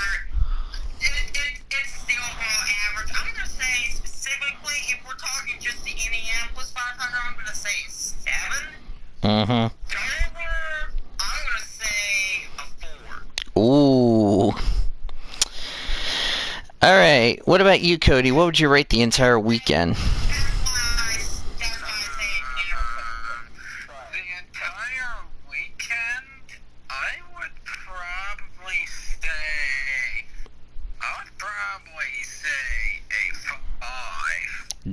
it's the overall average. I'm gonna say specifically, if we're talking just the Indianapolis 500, I'm gonna say 7. Mm-hmm. Dover, I'm gonna say a 4. Ooh. Alright, what about you, Cody? What would you rate the entire weekend?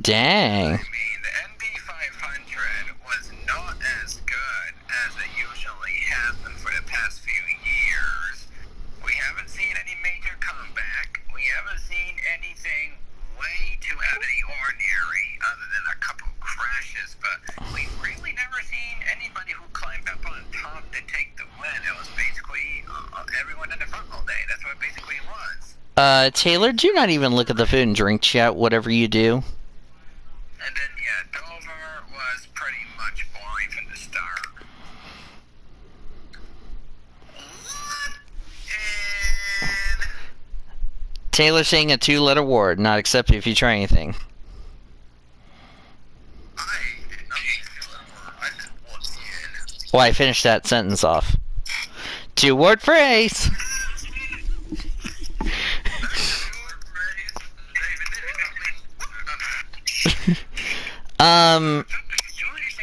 Dang. I mean, the NB 500 was not as good as it usually has been for the past few years. We haven't seen any major comeback. We haven't seen anything way too out of the ordinary other than a couple crashes, but we've really never seen anybody who climbed up on top to take the win. It was basically everyone in the front all day. That's what it basically was. Taylor, do not even look at the food and drink chat, whatever you do. And then, yeah, Dover was pretty much boring from the start. And Taylor saying a 2-letter word, not accepted if you try anything. I did not use I just walked in. Well, I finished that sentence off. 2-word phrase!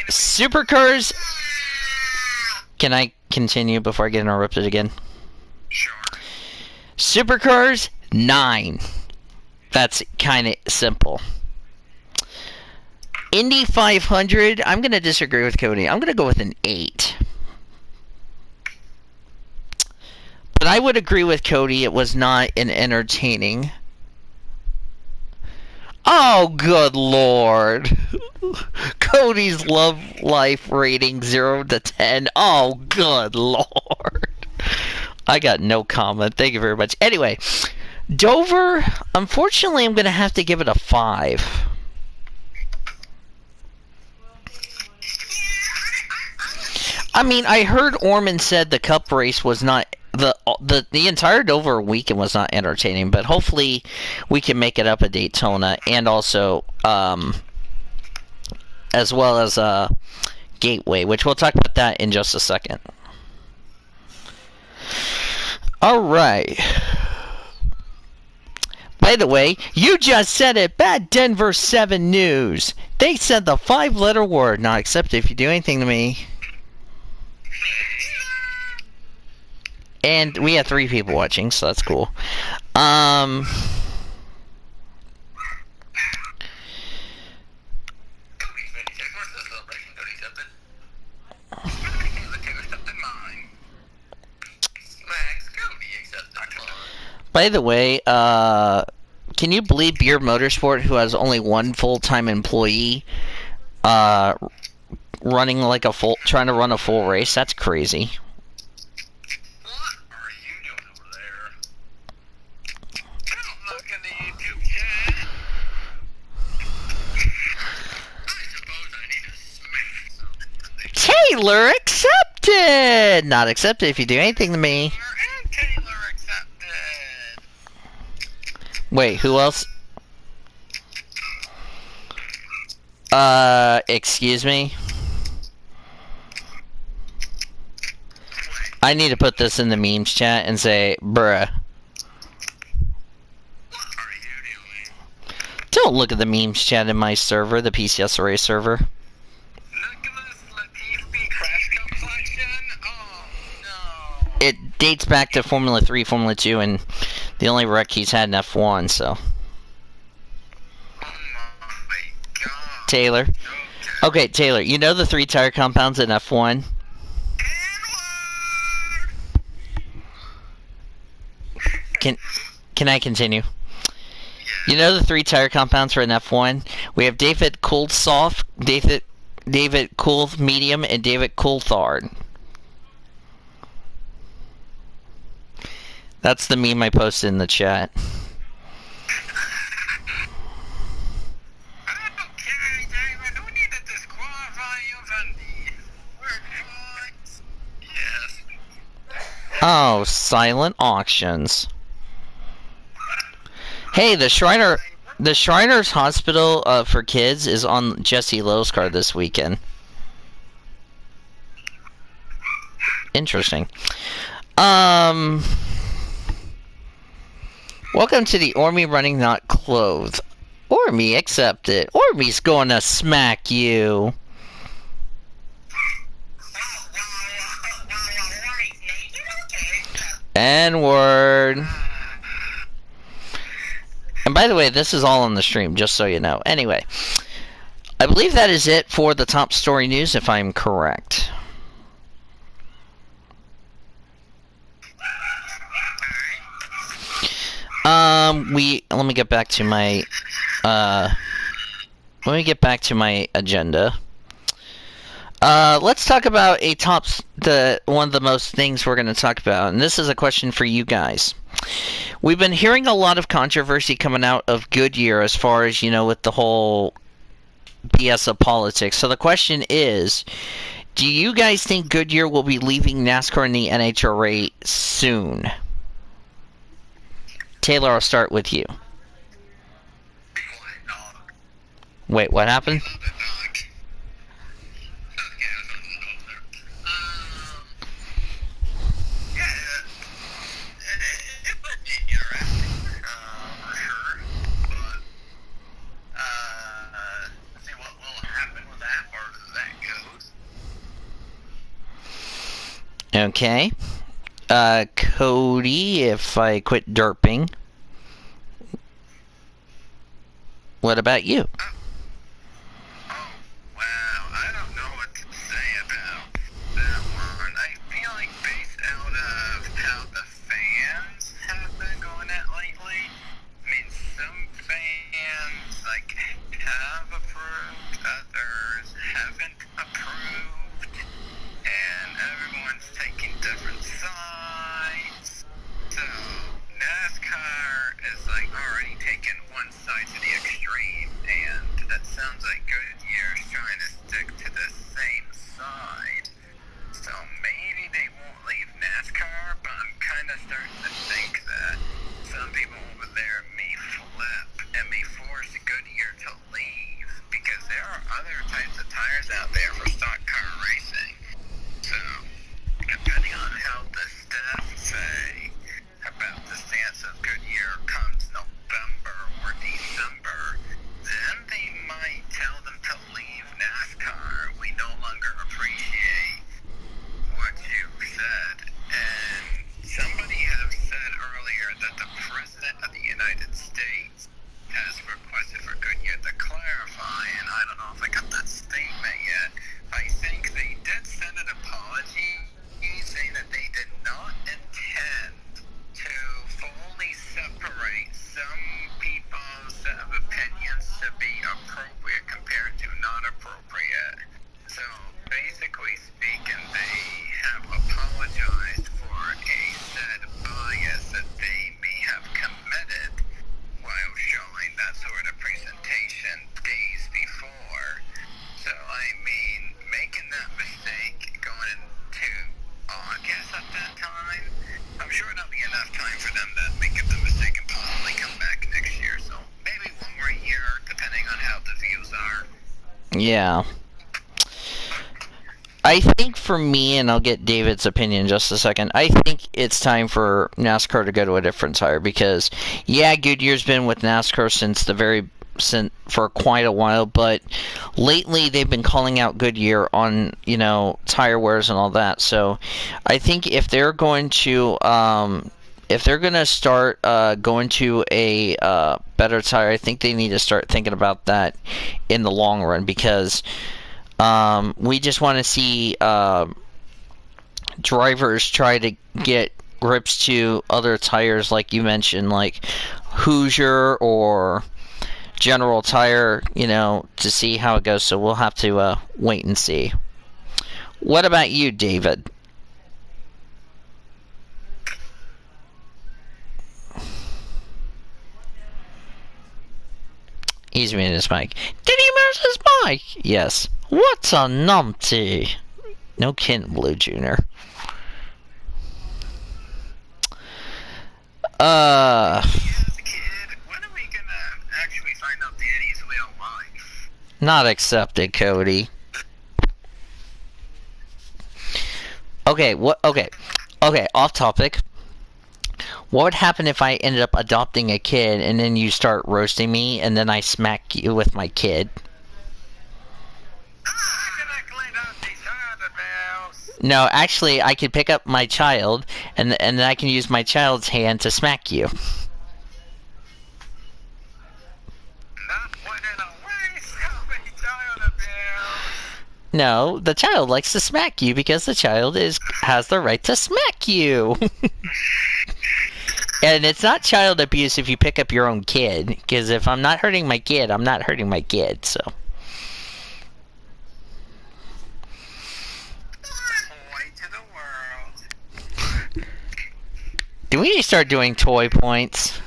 Supercars. Can I continue before I get interrupted again? Sure. Supercars, 9. That's kind of simple. Indy 500, I'm going to disagree with Cody. I'm going to go with an 8. But I would agree with Cody, it was not an entertaining. Oh, good lord. Cody's love life rating 0 to 10. Oh, good lord. I got no comment. Thank you very much. Anyway, Dover, unfortunately, I'm going to have to give it a 5. I mean, I heard Orman said the Cup race was not... The entire Dover weekend was not entertaining, but hopefully we can make it up at Daytona, and also as well as Gateway, which we'll talk about that in just a second. All right. By the way, you just said it. Bad Denver 7 News. They said the 5-letter word, not accepted if you do anything to me. And we have 3 people watching, so that's cool. By the way, can you believe Beer Motorsport, who has only 1 full-time employee, running like trying to run a full race? That's crazy. Taylor accepted! Not accepted if you do anything to me. Taylor accepted. Wait, who else? Excuse me? I need to put this in the memes chat and say, bruh. What are you doing? Don't look at the memes chat in my server, the PCSRA server. It dates back to Formula 3, Formula 2, and the only wreck he's had in F1, so. Oh my god. Taylor. Okay, Taylor, you know the 3 tire compounds in F1? Can I continue? You know the 3 tire compounds for an F1? We have David Coulthard, David Coulth Medium, and David Coulthard. That's the meme I posted in the chat. Okay, David, we need to disqualify you from the workforce. Yes. Oh, silent auctions. Hey, the Shriners Hospital for Kids is on Jesse Lowe's card this weekend. Interesting. Welcome to the Ormy Running Not Clothed. Ormy, accept it. Ormy's gonna smack you. N-word. And by the way, this is all on the stream, just so you know. Anyway, I believe that is it for the top story news, if I'm correct. Let me get back to my agenda. Let's talk about one of the most things we're going to talk about, and this is a question for you guys. We've been hearing a lot of controversy coming out of Goodyear as far as, with the whole BS of politics. So the question is, do you guys think Goodyear will be leaving NASCAR and the NHRA soon? Taylor, I'll start with you. Wait, what happened? Okay. Cody, if I quit derping. What about you? Oh, wow. I don't know what to say about that one. I feel like based out of how the fans have been going at lately, I mean, some fans, have approved, others haven't approved, and everyone's taking different sides. So, NASCAR is, already taken one side to the extreme, and that sounds like Goodyear's trying to stick to the same side. So maybe they won't leave NASCAR, but I'm kind of starting to think that some people over there may flip and may force Goodyear to leave, because there are other types of tires out there for stock car racing. So, depending on how the staff say about the stance of Goodyear comes November or December, then they might tell them to leave NASCAR. We no longer appreciate what you said. And somebody have said earlier that the President of the United States has requested for Goodyear to clarify, and I don't know if I got that statement yet. I think they did send an apology saying that they did not intend to fully separate some people's set of opinions to be appropriate compared to not appropriate. So basically speaking, they have apologized for a said bias that they may have committed while showing that sort of presentation days before. So I mean, making that mistake going into August at that time, I'm sure it'll be enough time for them to make the mistake and possibly come back next year. So maybe one more year, depending on how the views are. Yeah. I think for me, and I'll get David's opinion in just a second, I think it's time for NASCAR to go to a different tire, because, yeah, Goodyear's been with NASCAR for quite a while, but lately they've been calling out Goodyear on, tire wears and all that. So I think if they're going to start going to a better tire, I think they need to start thinking about that in the long run, because we just want to see drivers try to get grips to other tires, like you mentioned, like Hoosier or General Tire, to see how it goes. So we'll have to wait and see. What about you, David? He's muted his mic. Did he mute his mic? Yes. What's a numpty? No kidding, Blue Junior. As a kid, when are we gonna actually find out Daddy's real life? Not accepted, Cody. Okay, what? Okay, off topic. What would happen if I ended up adopting a kid and then you start roasting me and then I smack you with my kid? No, actually, I could pick up my child and then I can use my child's hand to smack you. No, the child likes to smack you because the child has the right to smack you. And it's not child abuse if you pick up your own kid, because if I'm not hurting my kid, I'm not hurting my kid, so. Do we need to start doing toy points?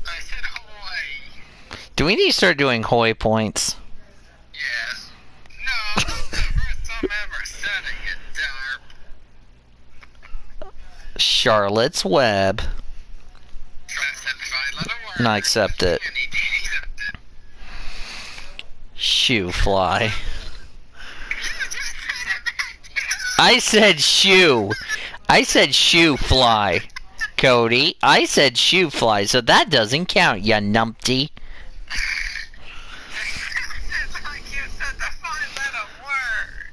I said Hawaii. Do we need to start doing Hoy points? Yes. No, that's the first time I ever said it, you derp. Charlotte's Web. That's a five-letter word. Not accept it. Shoe fly. I said shoe. I said shoe fly. Cody, I said shoe fly, so that doesn't count, you numpty.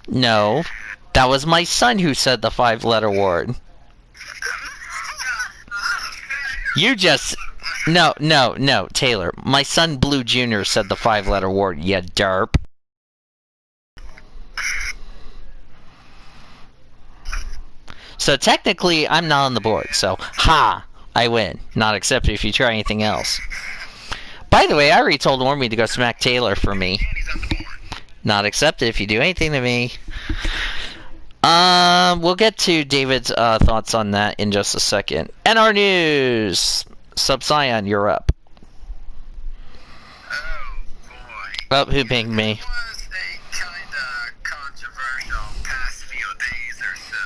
No, that was my son who said the 5-letter word. You just... No, Taylor. My son Blue Jr. said the 5-letter word, you derp. So technically, I'm not on the board, so ha! I win. Not accepted if you try anything else. By the way, I already told Ormy to go smack Taylor for me. Not accepted if you do anything to me. We'll get to David's thoughts on that in just a second. NR News! Sub-Zion, you're up. Oh, boy. Oh, who pinged me? It was a kind of controversial past few days or so.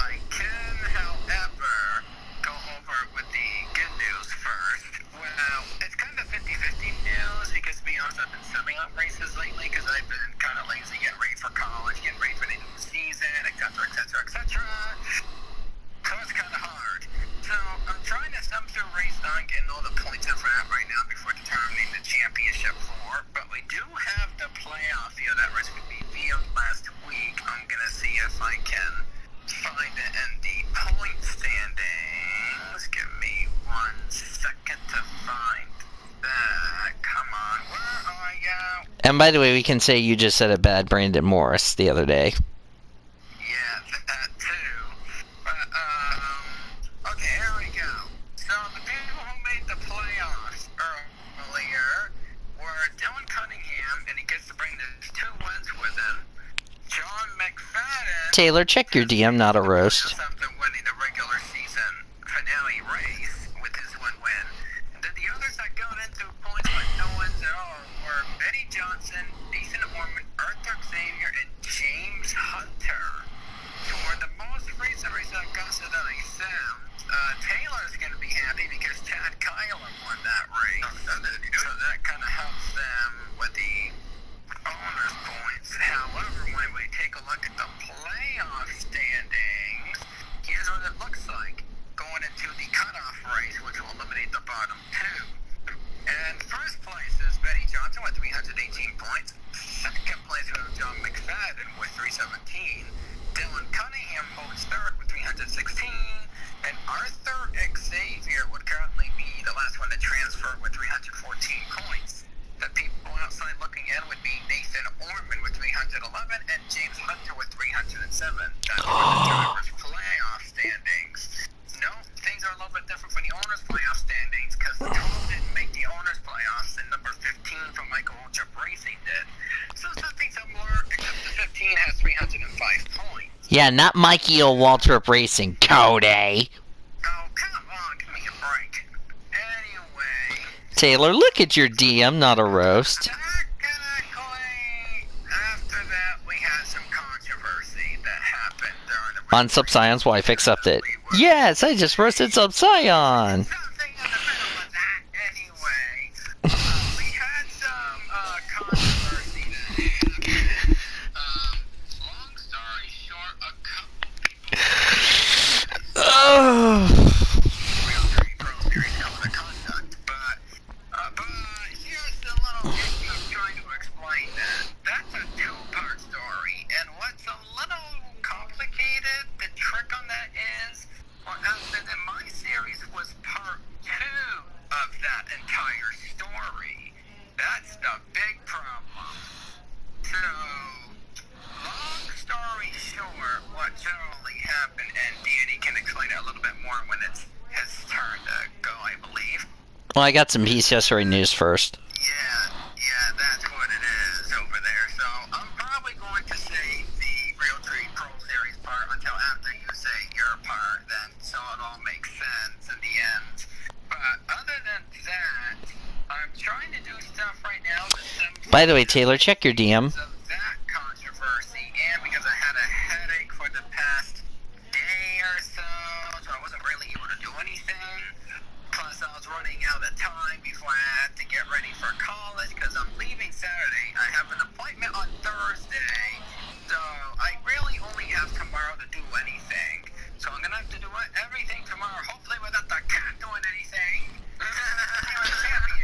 I can, however, go over with the good news first. Well, it's kind of 50-50 news because, to be honest, I've been subbing on races lately because I've been kind of lazy, getting ready for college, getting ready for the end of the season, etc., etc., etc. So it's kind of hard. So I'm trying to sum through race on, getting all the points up for that right now before determining the championship floor. But we do have the playoff field that was revealed last week. I'm gonna see if I can find it in the point standings. Give me 1 second to find that. Come on, where are you? And by the way, we can say you just said a bad Brandon Morris the other day. Yeah, that too. But, okay, here we go. So the people who made the playoffs earlier were Dylan Cunningham, and he gets to bring the 2 wins with him. John McFadden. Taylor, check your DM, not a roast. Something winning the regular season finale race with his 1 win. And then the others that got into points with no wins at all were Betty Johnson, Nathan Orman, Arthur Xavier, and James Hunter. For the most recent race that got to that I found, Taylor's going to be happy because Chad Kyle won that race. So that kind of helps them with the owner's points. However, when we take a look at the playoff standings, here's what it looks like going into the cutoff race, which will eliminate the bottom 2. And first place is Betty Johnson with 318 points. Second place is John McFadden with 317. Dylan Cunningham holds third with 316. And Arthur Xavier would currently be the last one to transfer with 314 points. The people outside looking in would be Nathan Orman with 311 and James Hunter with 307. That's for the drivers' playoff standings. No, things are a little bit different for the owners' playoff standings because the total didn't make the owners' playoffs, and number 15 from Michael Ultra Racing did. So something similar, except the 15 has 305 points. Yeah, not Mikey or Waltrip Racing, Cody. Oh, come on, give me a break. Anyway. Taylor, look at your DM, not a roast. Technically, after that, we had some controversy that happened during the On Subscion's wife accepted. Yes, I just roasted Subscion. something in the middle of that anyway. We had some controversy that happened. Long story short, a couple people real Dirty Pro Series code of conduct, but here's the little issue of trying to explain that. That's a two-part story, and what's a little complicated, the trick on that is, what happened in my series was part two of that entire story. That's the big problem. So, long story short, what generally happened, and Danny can explain it a little bit more when it's his turn to go, I believe. Well, I got some PCSRA news first. Yeah, that's what it is over there. So, I'm probably going to say the Real Tree Pro Series part until after you say your part, then, so it all makes sense in the end. But other than that, I'm trying to do stuff right now to simplify By the way, Taylor, check your DM. of that controversy, and because I had a headache for the past day or so I wasn't really able to do anything. Plus, I was running out of time before I had to get ready for college because I'm leaving Saturday. I have an appointment on Thursday, so I really only have tomorrow to do anything. So I'm gonna have to do everything tomorrow, hopefully without the cat doing anything.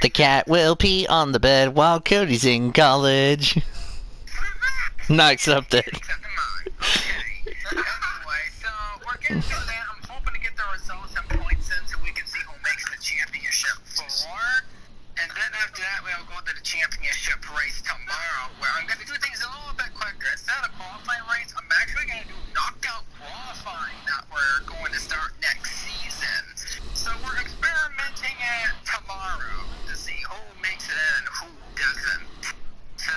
The cat will pee on the bed while Cody's in college. Not accepted. Except mine. Okay. Anyway, so we're getting to that. I'm hoping to get the results and points in so we can see who makes the championship four. And then after that, we'll go to the championship race tomorrow, where I'm going to do things a little bit quicker. Instead of qualifying race, I'm actually going to do knockout qualifying that we're going to start next season. So we're experimenting it tomorrow to see who makes it in and who doesn't. So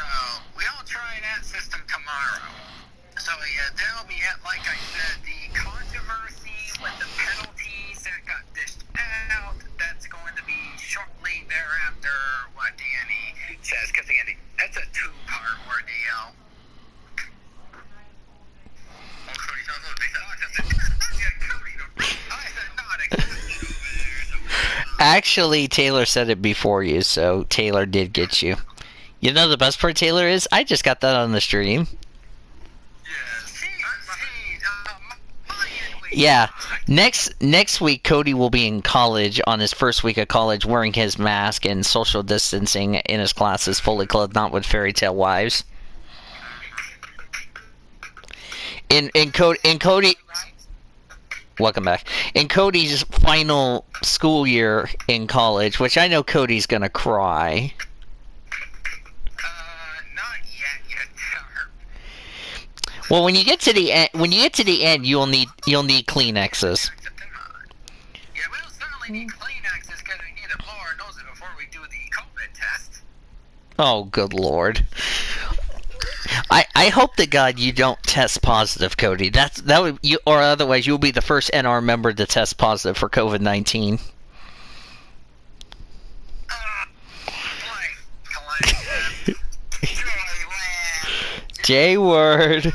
we'll try that system tomorrow. So yeah, there'll be, like I said, the controversy with the penalties that got dished out. That's going to be shortly thereafter what Danny says, because again, that's a two-part ordeal. Oh, Cody's not supposed to be I said not accepted over there. Actually, Taylor said it before you, so Taylor did get you. You know the best part, Taylor, is I just got that on the stream. Yeah. Next week, Cody will be in college on his first week of college, wearing his mask and social distancing in his classes, fully clothed, not with fairy tale wives. In Cody, welcome back. In Cody's final school year in college, which I know Cody's gonna cry. Not yet, Well, when you get to the end, you'll need Kleenexes. Yeah, we'll certainly need Kleenexes because we need to blow our noses before we do the COVID test. Oh, good lord! I hope to God you don't test positive, Cody. That would you, or otherwise you'll be the first NR member to test positive for COVID-19. J word. Okay,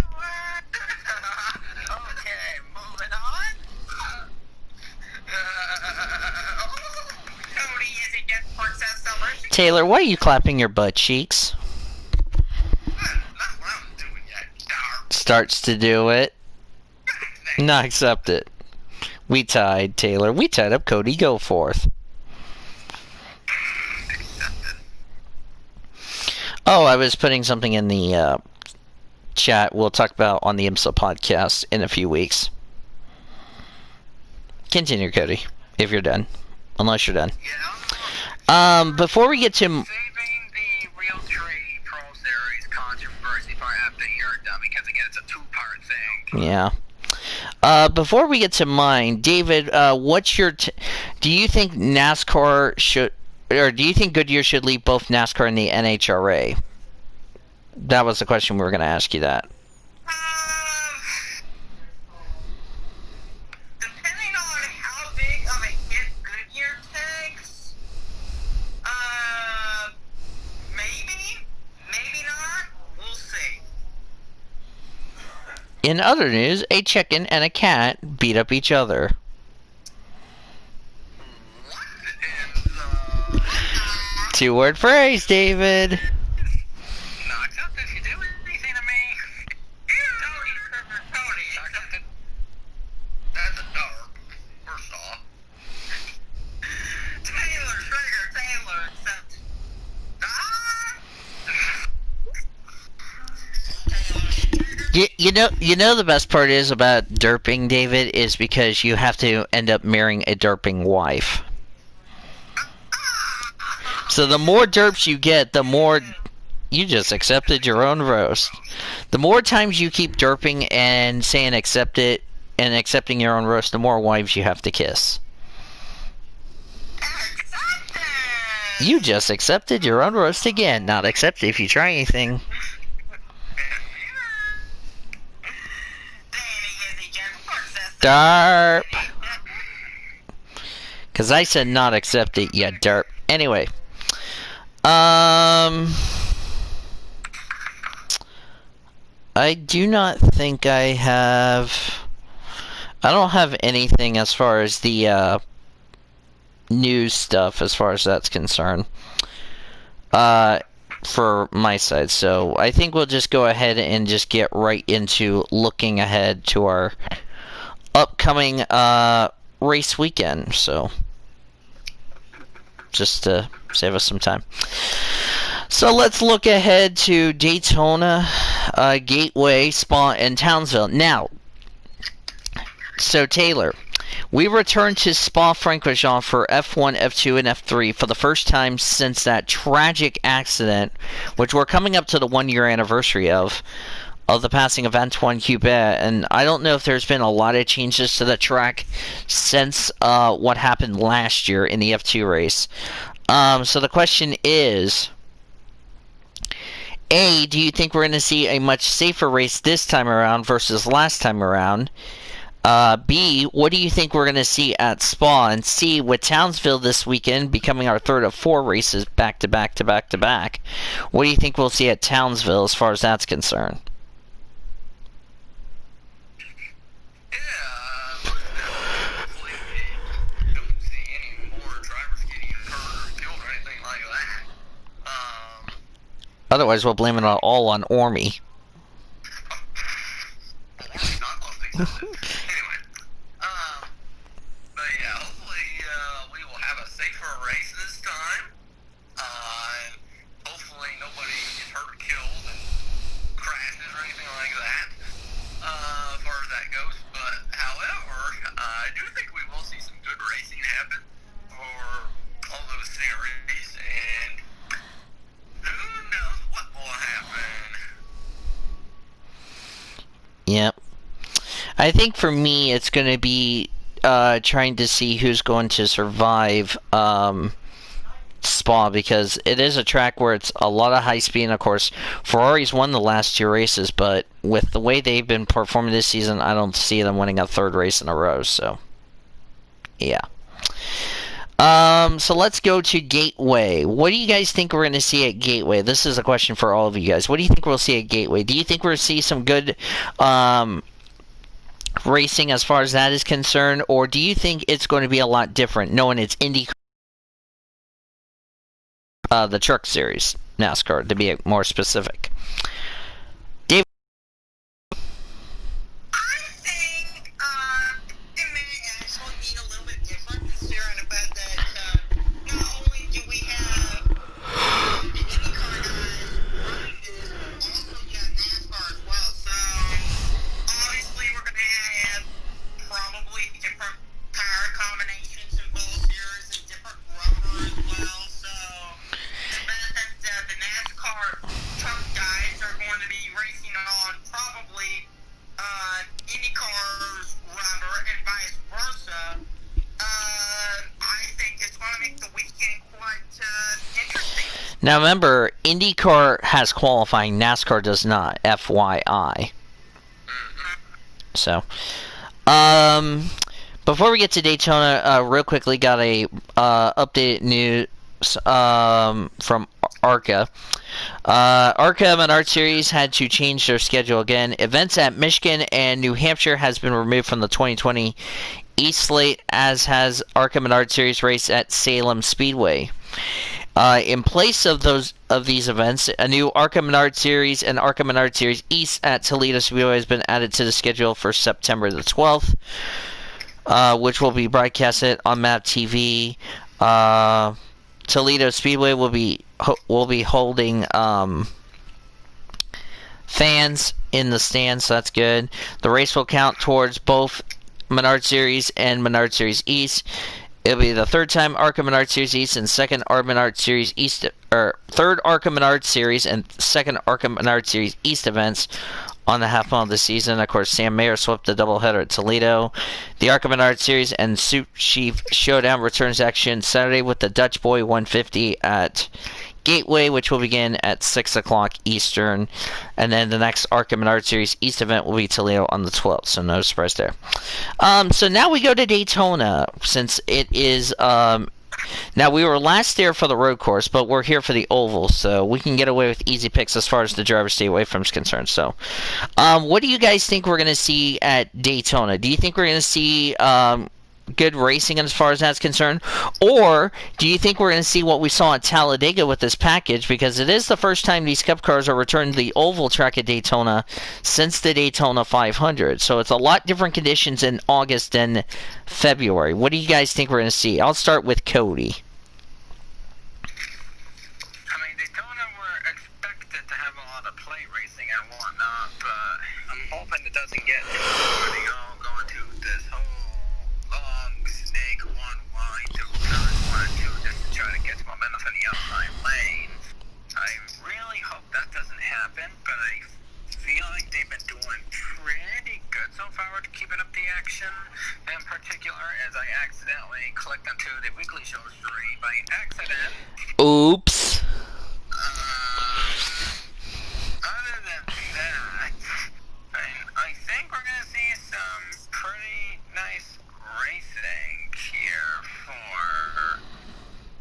moving on. Cody is against Princess Celebration. Taylor, why are you clapping your butt cheeks? Not what I'm doing yet. Starts to do it. Not accept it. We tied, Taylar. We tied up, Cody. Go forth. Accepted. Oh, I was putting something in the chat we'll talk about on the IMSA podcast in a few weeks. Continue, Cody, if you're done. Unless you're done. Yeah. Before we get to... Saving the Real Tree Pro Series controversy for after you're done, because again, it's a two-part thing. Yeah. Before we get to mine, David, what's your... do you think NASCAR should... or do you think Goodyear should leave both NASCAR and the NHRA? That was the question we were going to ask you that. Depending on how big of a hit Goodyear takes, In other news, a chicken and a cat beat up each other. What in the... Two-word phrase, David. Not accepted if you do anything to me. Tony, accepted. That's a dog, first off. Taylor, Trigger, Taylor, accept. You know the best part is about derping, David, is because you have to end up marrying a derping wife. So the more derps you get, the more you just accepted your own roast. The more times you keep derping and saying accept it and accepting your own roast, the more wives you have to kiss. You just accepted your own roast again. Not accepted if you try anything. Derp. Because I said not accept it, you derp. Anyway. I do not think I don't have anything as far as the news stuff as far as that's concerned. For my side. So I think we'll just go ahead and just get right into looking ahead to our upcoming race weekend. So just to save us some time. So let's look ahead to Daytona, Gateway, Spa, and Townsville. Now, so Taylor, we returned to Spa-Francorchamps for F1, F2, and F3 for the first time since that tragic accident, which we're coming up to the 1-year anniversary of the passing of Antoine Hubert. And I don't know if there's been a lot of changes to the track since what happened last year in the F2 race. So the question is, A, do you think we're going to see a much safer race this time around versus last time around? B, what do you think we're going to see at Spa? And C, with Townsville this weekend becoming our third of 4 races back to back to back to back, what do you think we'll see at Townsville as far as that's concerned? Hopefully we don't see any more drivers getting hurt or killed or anything like that. Otherwise, we'll blame it all on Ormy. Anyway, but yeah, hopefully we will have a safer race this time. Hopefully nobody gets hurt or killed and crashes or anything like that, as far as that goes. But however, I do think we will see some good racing happen for all those series, and who knows what will happen. Yep. I think for me, it's going to be trying to see who's going to survive Spa, because it is a track where it's a lot of high speed. And of course, Ferrari's won the last 2 races, but with the way they've been performing this season, I don't see them winning a 3rd race in a row. So, yeah. So let's go to Gateway. What do you guys think we're going to see at Gateway? This is a question for all of you guys. What do you think we'll see at Gateway? Do you think we'll see some good racing as far as that is concerned, or do you think it's going to be a lot different, knowing it's Indy, the Truck Series, NASCAR, to be more specific? David? I think it may actually be a little bit different, considering the fact that not only do we have the IndyCar guys running this, also we got NASCAR as well. So obviously we're going to have probably different tire combinations in both series and different rubber as well. So the fact that the NASCAR truck guys are going to be racing on probably IndyCar's rubber and vice versa, I think it's going to make the weekend quite interesting. Now remember, IndyCar has qualifying, NASCAR does not, FYI. So, before we get to Daytona, real quickly got a updated from ARCA. ARCA Menard Series had to change their schedule again. Events at Michigan and New Hampshire has been removed from the 2020 East slate, as has ARCA Menard Series race at Salem Speedway. In place of these events, a new ARCA Menard Series and ARCA Menard Series East at Toledo Speedway has been added to the schedule for September the 12th, which will be broadcasted on MAP TV. Toledo Speedway will be holding fans in the stands, so that's good. The race will count towards both Menard Series and Menard Series East. It'll be the third time ARCA Menard Series East and second ARCA Menard Series East, or third ARCA Menard Series and second ARCA Menard Series East events on the half mile of the season. Of course, Sam Mayer swept the doubleheader at Toledo. The ARCA Menard Series and Suit Chief Showdown returns action Saturday with the Dutch Boy 150 at Gateway, which will begin at 6 o'clock Eastern. And then the next ARCA Menard Series East event will be Toledo on the 12th, so no surprise there. So now we go to Daytona, since it is... now, we were last there for the road course, but we're here for the oval, so we can get away with easy picks as far as the driver stay away from is concerned. So, what do you guys think we're going to see at Daytona? Do you think we're going to see good racing as far as that's concerned? Or do you think we're going to see what we saw at Talladega with this package? Because it is the first time these Cup cars are returned to the oval track at Daytona since the Daytona 500. So it's a lot different conditions in August than February. What do you guys think we're going to see? I'll start with Cody. I mean, Daytona were expected to have a lot of plate racing and whatnot, but I'm hoping it doesn't get too far. They all go into this whole long snake one line to turn 1 and 2 just to try to get momentum in the outside lane. I really hope that doesn't happen, but I feel like they've been doing pretty good so far with keeping up the action. In particular, as I accidentally clicked onto the weekly show stream by accident. Oops. Other than that, I think we're going to see some pretty nice racing here for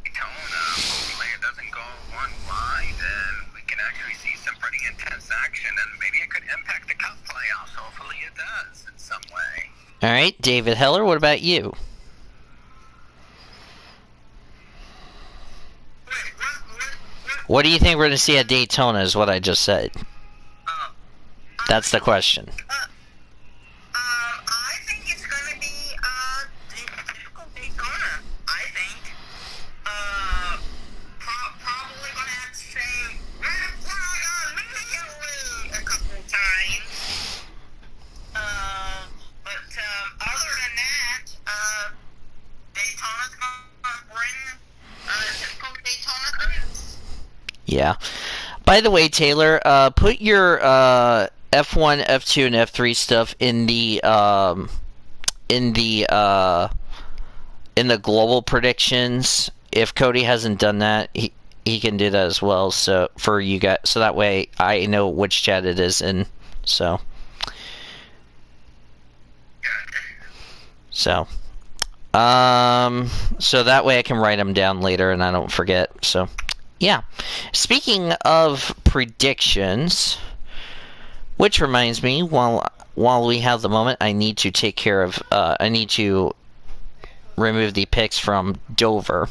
Daytona. Hopefully it doesn't go one wide and we can actually see some pretty intense action, and maybe it could impact the Cup playoffs. Hopefully it does in some way. All right, David Heller, what about you? What do you think we're going to see at Daytona is what I just said. That's the question. I think it's going to be typical Daytona. I think probably going to have to say red flag immediately a couple times. But other than that, Daytona's going to bring typical Daytona things. Yeah. By the way, Taylor, put your F1, F2, and F3 stuff in the global predictions. If Cody hasn't done that, he can do that as well. So for you guys, so that way I know which chat it is in. So so that way I can write them down later and I don't forget. So. Yeah. Speaking of predictions, which reminds me, while we have the moment, I need to take care of. I need to remove the picks from Dover.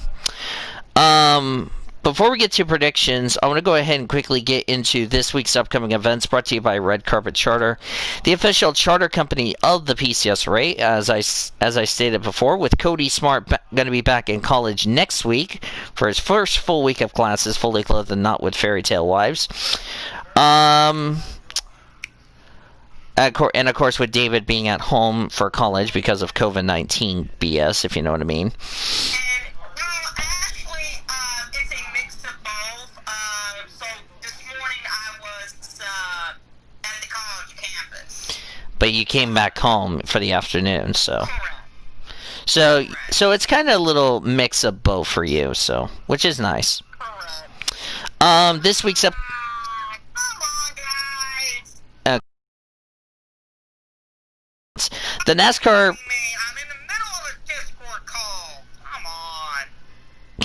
Before we get to predictions, I want to go ahead and quickly get into this week's upcoming events brought to you by Red Carpet Charter, the official charter company of the PCSRA. As I stated before, with Cody Smart going to be back in college next week for his first full week of classes, fully clothed and not with fairy tale wives. And of course, with David being at home for college because of COVID-19 BS, if you know what I mean. But you came back home for the afternoon, so it's kind of a little mix of both for you, so which is nice. This week's the NASCAR. I'm in the middle of a Discord call. Come on.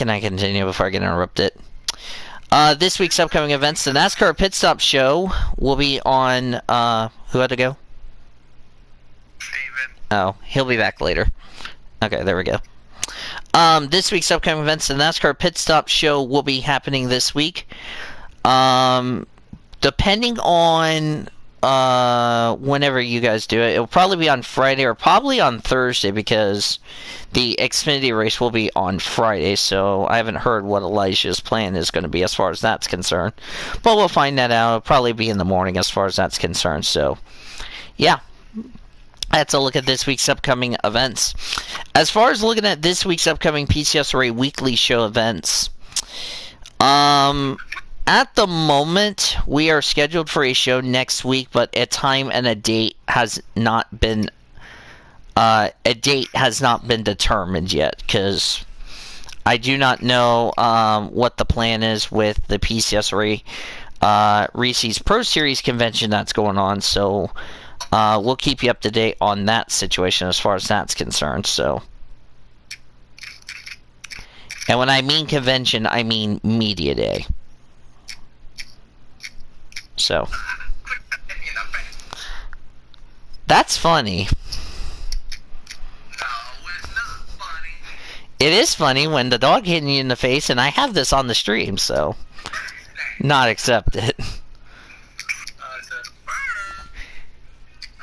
can I continue before I get interrupted? This week's upcoming events, the NASCAR Pit Stop Show will be on, who had to go? Steven. Oh, he'll be back later. Okay, there we go. This week's upcoming events, the NASCAR Pit Stop Show will be happening this week. Depending on whenever you guys do it, it'll probably be on Friday or probably on Thursday because the Xfinity race will be on Friday. So I haven't heard what Elijah's plan is going to be as far as that's concerned. But we'll find that out. It'll probably be in the morning as far as that's concerned. So, yeah. That's a look at this week's upcoming events. As far as looking at this week's upcoming PCSRA weekly show events, at the moment we are scheduled for a show next week, but a time and a date has not been determined yet because I do not know what the plan is with the PCSRA Reese's Pro Series convention that's going on. So. We'll keep you up to date on that situation as far as that's concerned. So, and when I mean convention, I mean media day. So, that's funny. No, it's not funny. It is funny when the dog hitting you in the face, and I have this on the stream, so not accepted.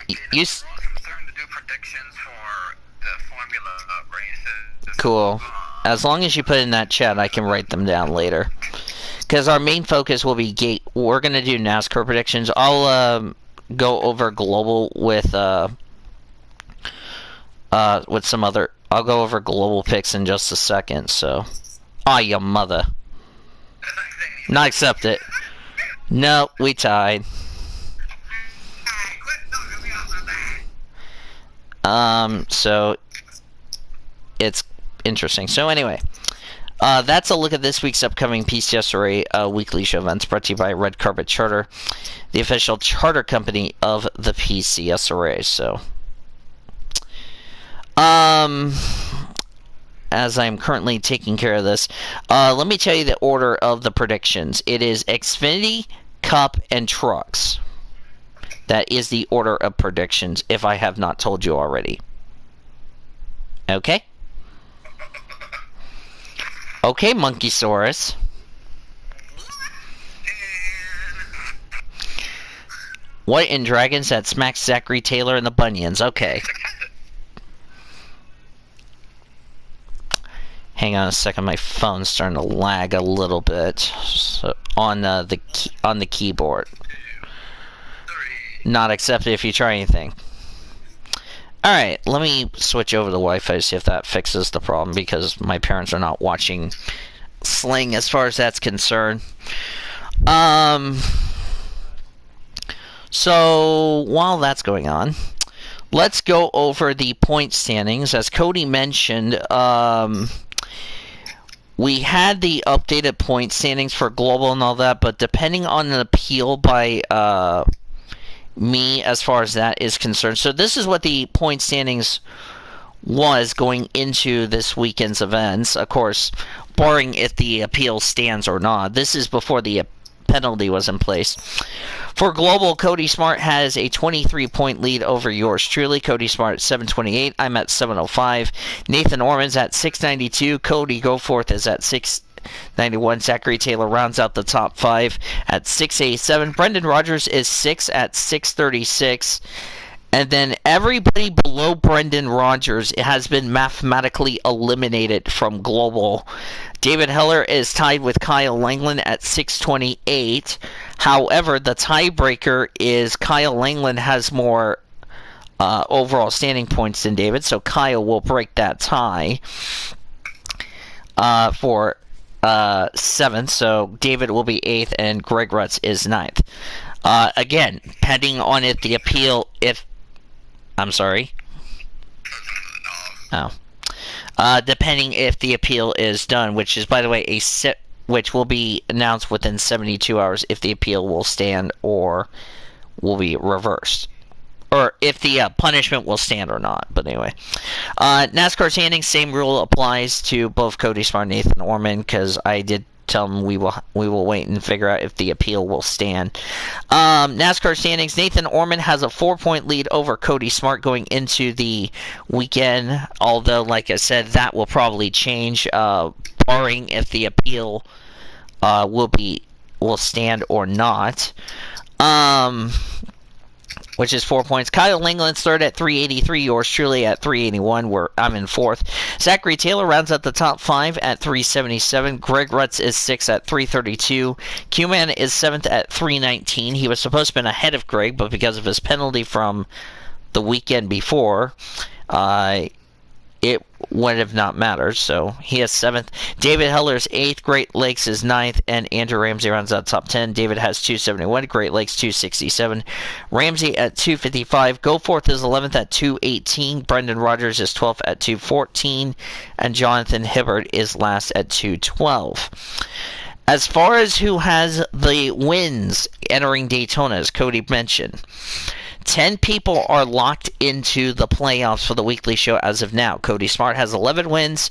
I'm concerned to do predictions for the Formula races. Cool. As long as you put in that chat, I can write them down later. Because our main focus will be gate. We're gonna do NASCAR predictions. I'll go over global with some other. I'll go over global picks in just a second. So, your mother. Not accept it. No, we tied. So it's interesting. So anyway, that's a look at this week's upcoming PCSRA weekly show events brought to you by Red Carpet Charter, the official charter company of the PCSRA. So, as I'm currently taking care of this, let me tell you the order of the predictions. It is Xfinity, Cup, and Trucks. That is the order of predictions, if I have not told you already. Okay? Okay, Monkeysaurus. White and Dragons that smacks Zachary Taylor and the Bunions. Okay. Hang on a second, my phone's starting to lag a little bit on the keyboard. Not accepted if you try anything. Alright, let me switch over to Wi-Fi to see if that fixes the problem because my parents are not watching Sling as far as that's concerned. So, while that's going on, let's go over the point standings. As Cody mentioned, we had the updated point standings for global and all that, but depending on an appeal by me as far as that is concerned. So this is what the point standings was going into this weekend's events. Of course, barring if the appeal stands or not. This is before the penalty was in place. For global, Cody Smart has a 23-point lead over yours truly. Cody Smart at 728. I'm at 705. Nathan Orman's at 692. Cody Goforth is at 691. Zachary Taylor rounds out the top 5 at 687. Brendan Rogers is 6 at 636. And then everybody below Brendan Rogers has been mathematically eliminated from global. David Heller is tied with Kyle Langland at 628. However, the tiebreaker is Kyle Langland has more overall standing points than David, so Kyle will break that tie for 7th. So David will be 8th, and Greg Rutz is 9th. Again, pending on if the appeal, I'm sorry. Oh. Depending if the appeal is done, which is, by the way, which will be announced within 72 hours if the appeal will stand or will be reversed. or if the punishment will stand or not. But anyway, NASCAR standings, same rule applies to both Cody Smart and Nathan Orman, because I did tell them we will wait and figure out if the appeal will stand. NASCAR standings, Nathan Orman has a 4-point lead over Cody Smart going into the weekend, although, like I said, that will probably change, barring if the appeal will stand or not. Which is 4 points. Kyle Langland's third at 383. Yours truly at 381. Where I'm in fourth. Zachary Taylor rounds out the top 5 at 377. Greg Rutz is 6th at 332. Q-Man is 7th at 319. He was supposed to have been ahead of Greg, but because of his penalty from the weekend before, it would have not mattered, so he is 7th. David Heller's 8th, Great Lakes is 9th, and Andrew Ramsey rounds out top 10. David has 271, Great Lakes 267, Ramsey at 255. Goforth is 11th at 218, Brendan Rogers is 12th at 214, and Jonathan Hibbert is last at 212. As far as who has the wins entering Daytona, as Cody mentioned, 10 people are locked into the playoffs for the weekly show as of now. Cody Smart has 11 wins.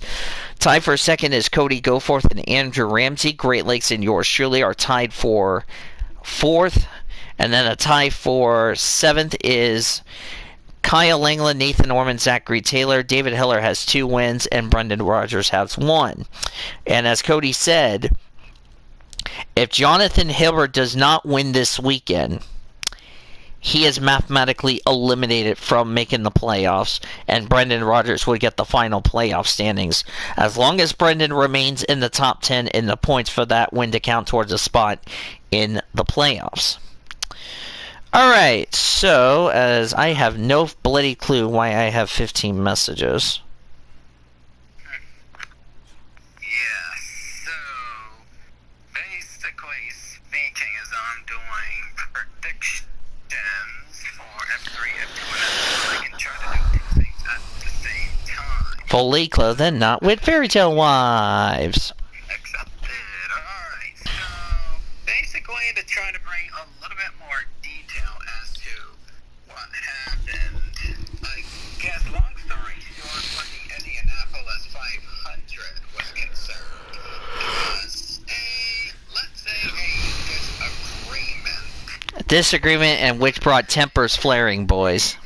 Tied for second is Cody Goforth and Andrew Ramsey. Great Lakes and yours truly are tied for 4th. And then a tie for 7th is Kyle Langland, Nathan Orman, Zachary Taylor. David Heller has 2 wins, and Brendan Rogers has 1. And as Cody said, if Jonathan Hibbert does not win this weekend, he is mathematically eliminated from making the playoffs, and Brendan Rogers would get the final playoff standings. As long as Brendan remains in the top 10 in the points for that win to count towards a spot in the playoffs. Alright, so as I have no bloody clue why I have 15 messages. Yeah, so basically speaking, as I'm doing predictions for F3, F2, and F1, I can try to do 2 things at the same time. Fully clothed and not with fairy tale wives. Accepted. Alright, so basically to try to bring a little bit more detail as to what happened, I guess long story short, when the Indianapolis 500 was concerned, it was let's say a disagreement. Disagreement, and which brought tempers flaring, boys.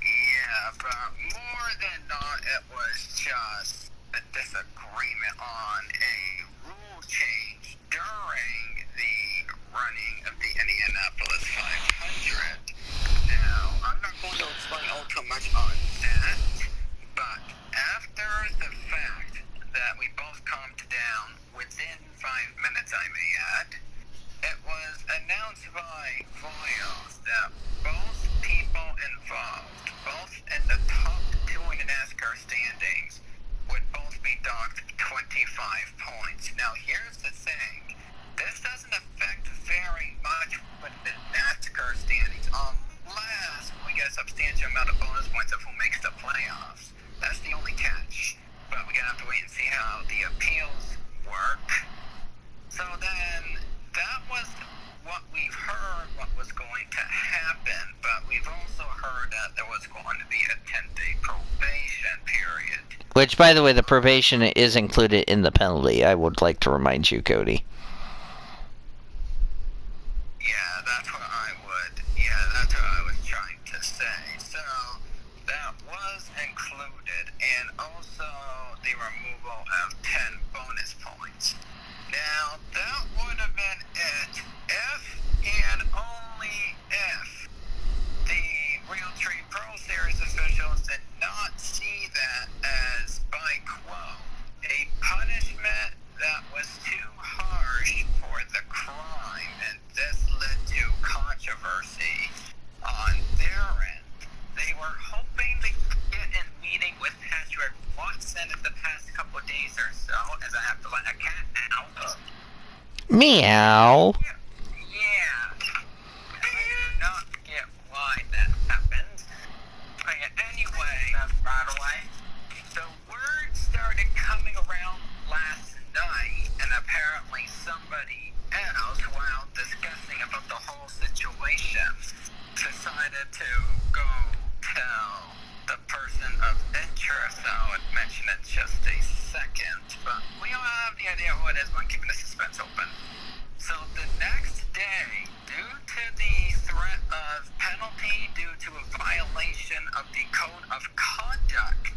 Yeah, but more than not, it was just a disagreement on a rule change during the running of the Indianapolis 500. Now, I'm not going to explain all too much on that, but after the fact that we both calmed down within 5 minutes, I may add, it was announced by Voyles that both people involved, both in the top 2 in the NASCAR standings, would both be docked 25 points. Now, here's the thing. This doesn't affect very much with the NASCAR standings unless we get a substantial amount of bonus points of who makes the playoffs. That's the only catch. But we're going to have to wait and see how the appeals work. So then, that was what we've heard what was going to happen, but we've also heard that there was going to be a 10-day probation period. Which, by the way, the probation is included in the penalty. I would like to remind you, Cody. Yeah, that's what I was trying to say. So, that was included, and also the removal of 10 bonus points. Now, that would have been it if and only if the Realtree Pro Series officials did not see that as, by quote, a punishment that was too harsh for the crime, and this led to controversy on their end. They were hoping to get in meeting with Patrick Watson in the past couple of days or so, as I have to let a cat out. Meow. Yeah. I do not get why that happened. Anyway, right away. The word started coming around last night, and apparently somebody else, while discussing about the whole situation, decided to go tell the person of interest. I would mention in just a second, but we all have the idea who it is when keeping the suspense open. So the next day, due to the threat of penalty due to a violation of the Code of Conduct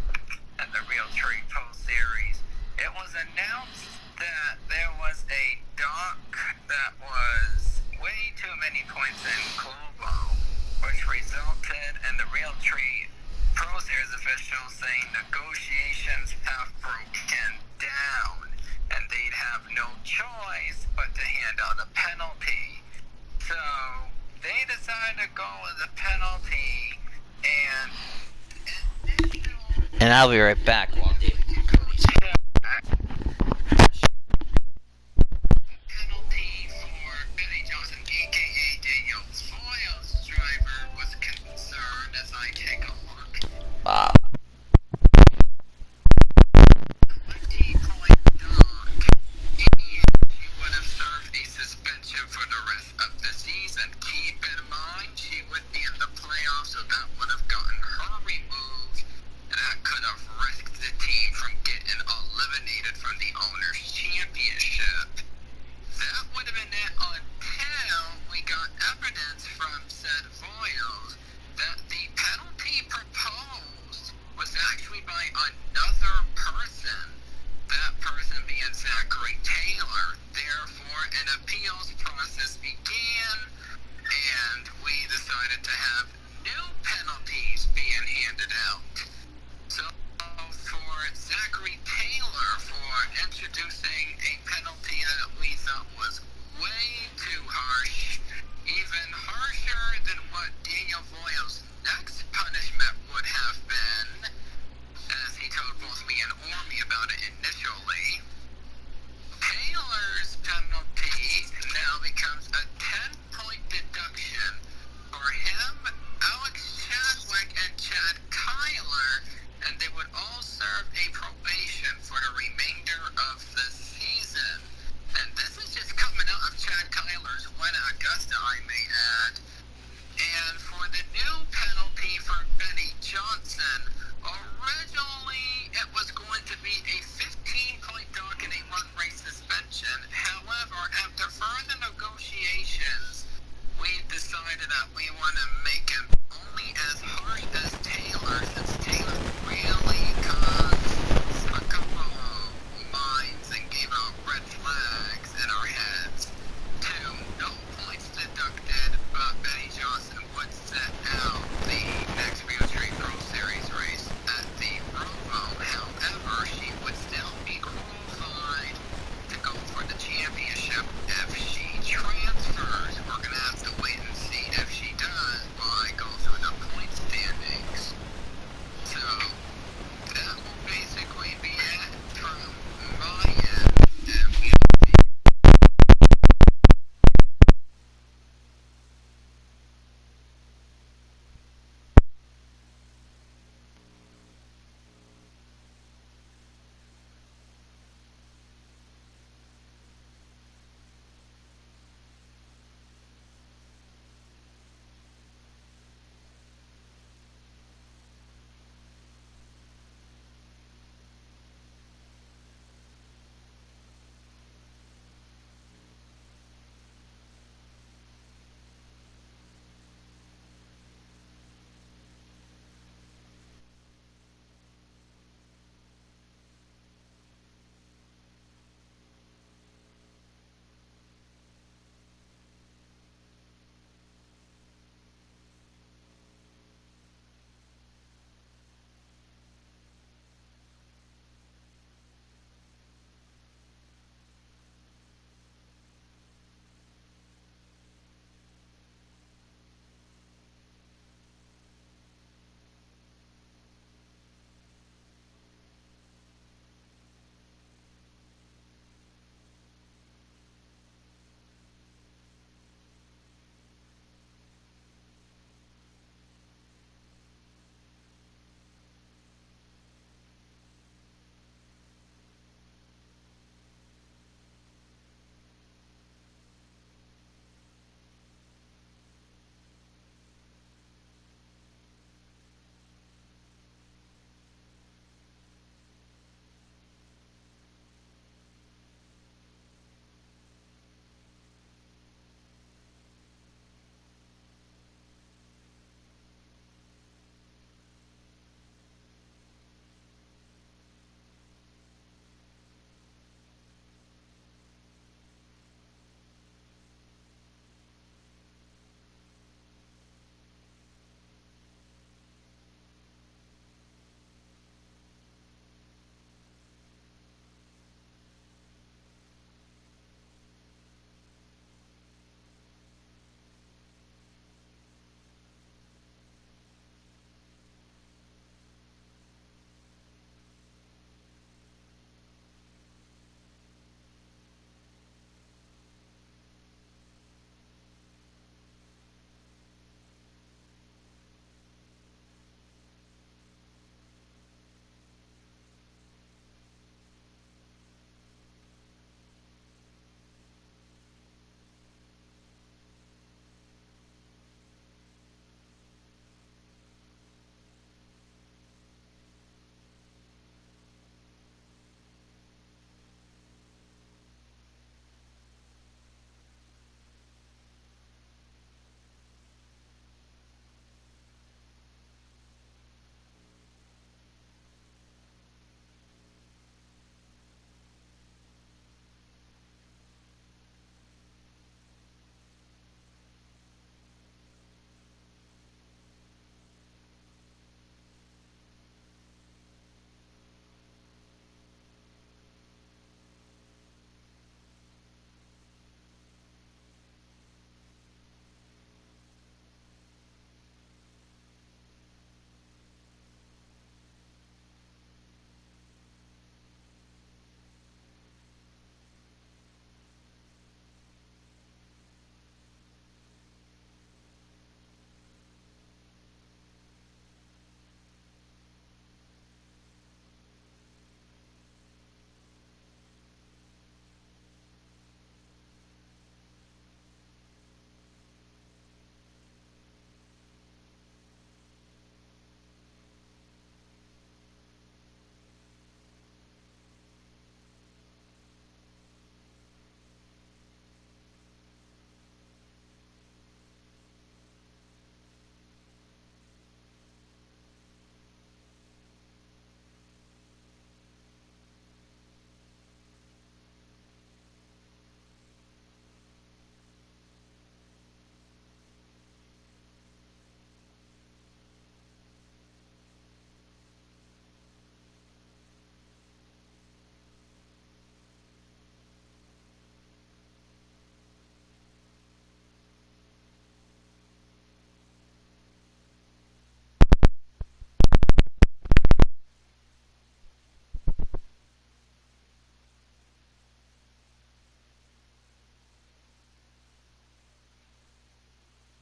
in the Real Tree Poll Series, it was announced that there was a dock that was way too many points in Clovo, which resulted in the Real Tree Pro Series officials saying negotiations have broken down and they'd have no choice but to hand out a penalty. So they decided to go with a penalty, and And I'll be right back while David goes. penalty for Billy Johnson, aka Daniel's Foils driver, was concerned as I take a look. 20-point dunk. He would have served a suspension for the rest of the season. Keep in mind, she would be in the playoffs, so that would have gotten her removed, and that could have risked the team from getting eliminated from the Owners' Championship. That would have been it until we got evidence from said Voiles that the penalty proposed was actually by another person, that person being Zachary Taylor. Therefore, an appeals process began, and we decided to have new penalties being handed out. So, for Zachary Taylor for introducing a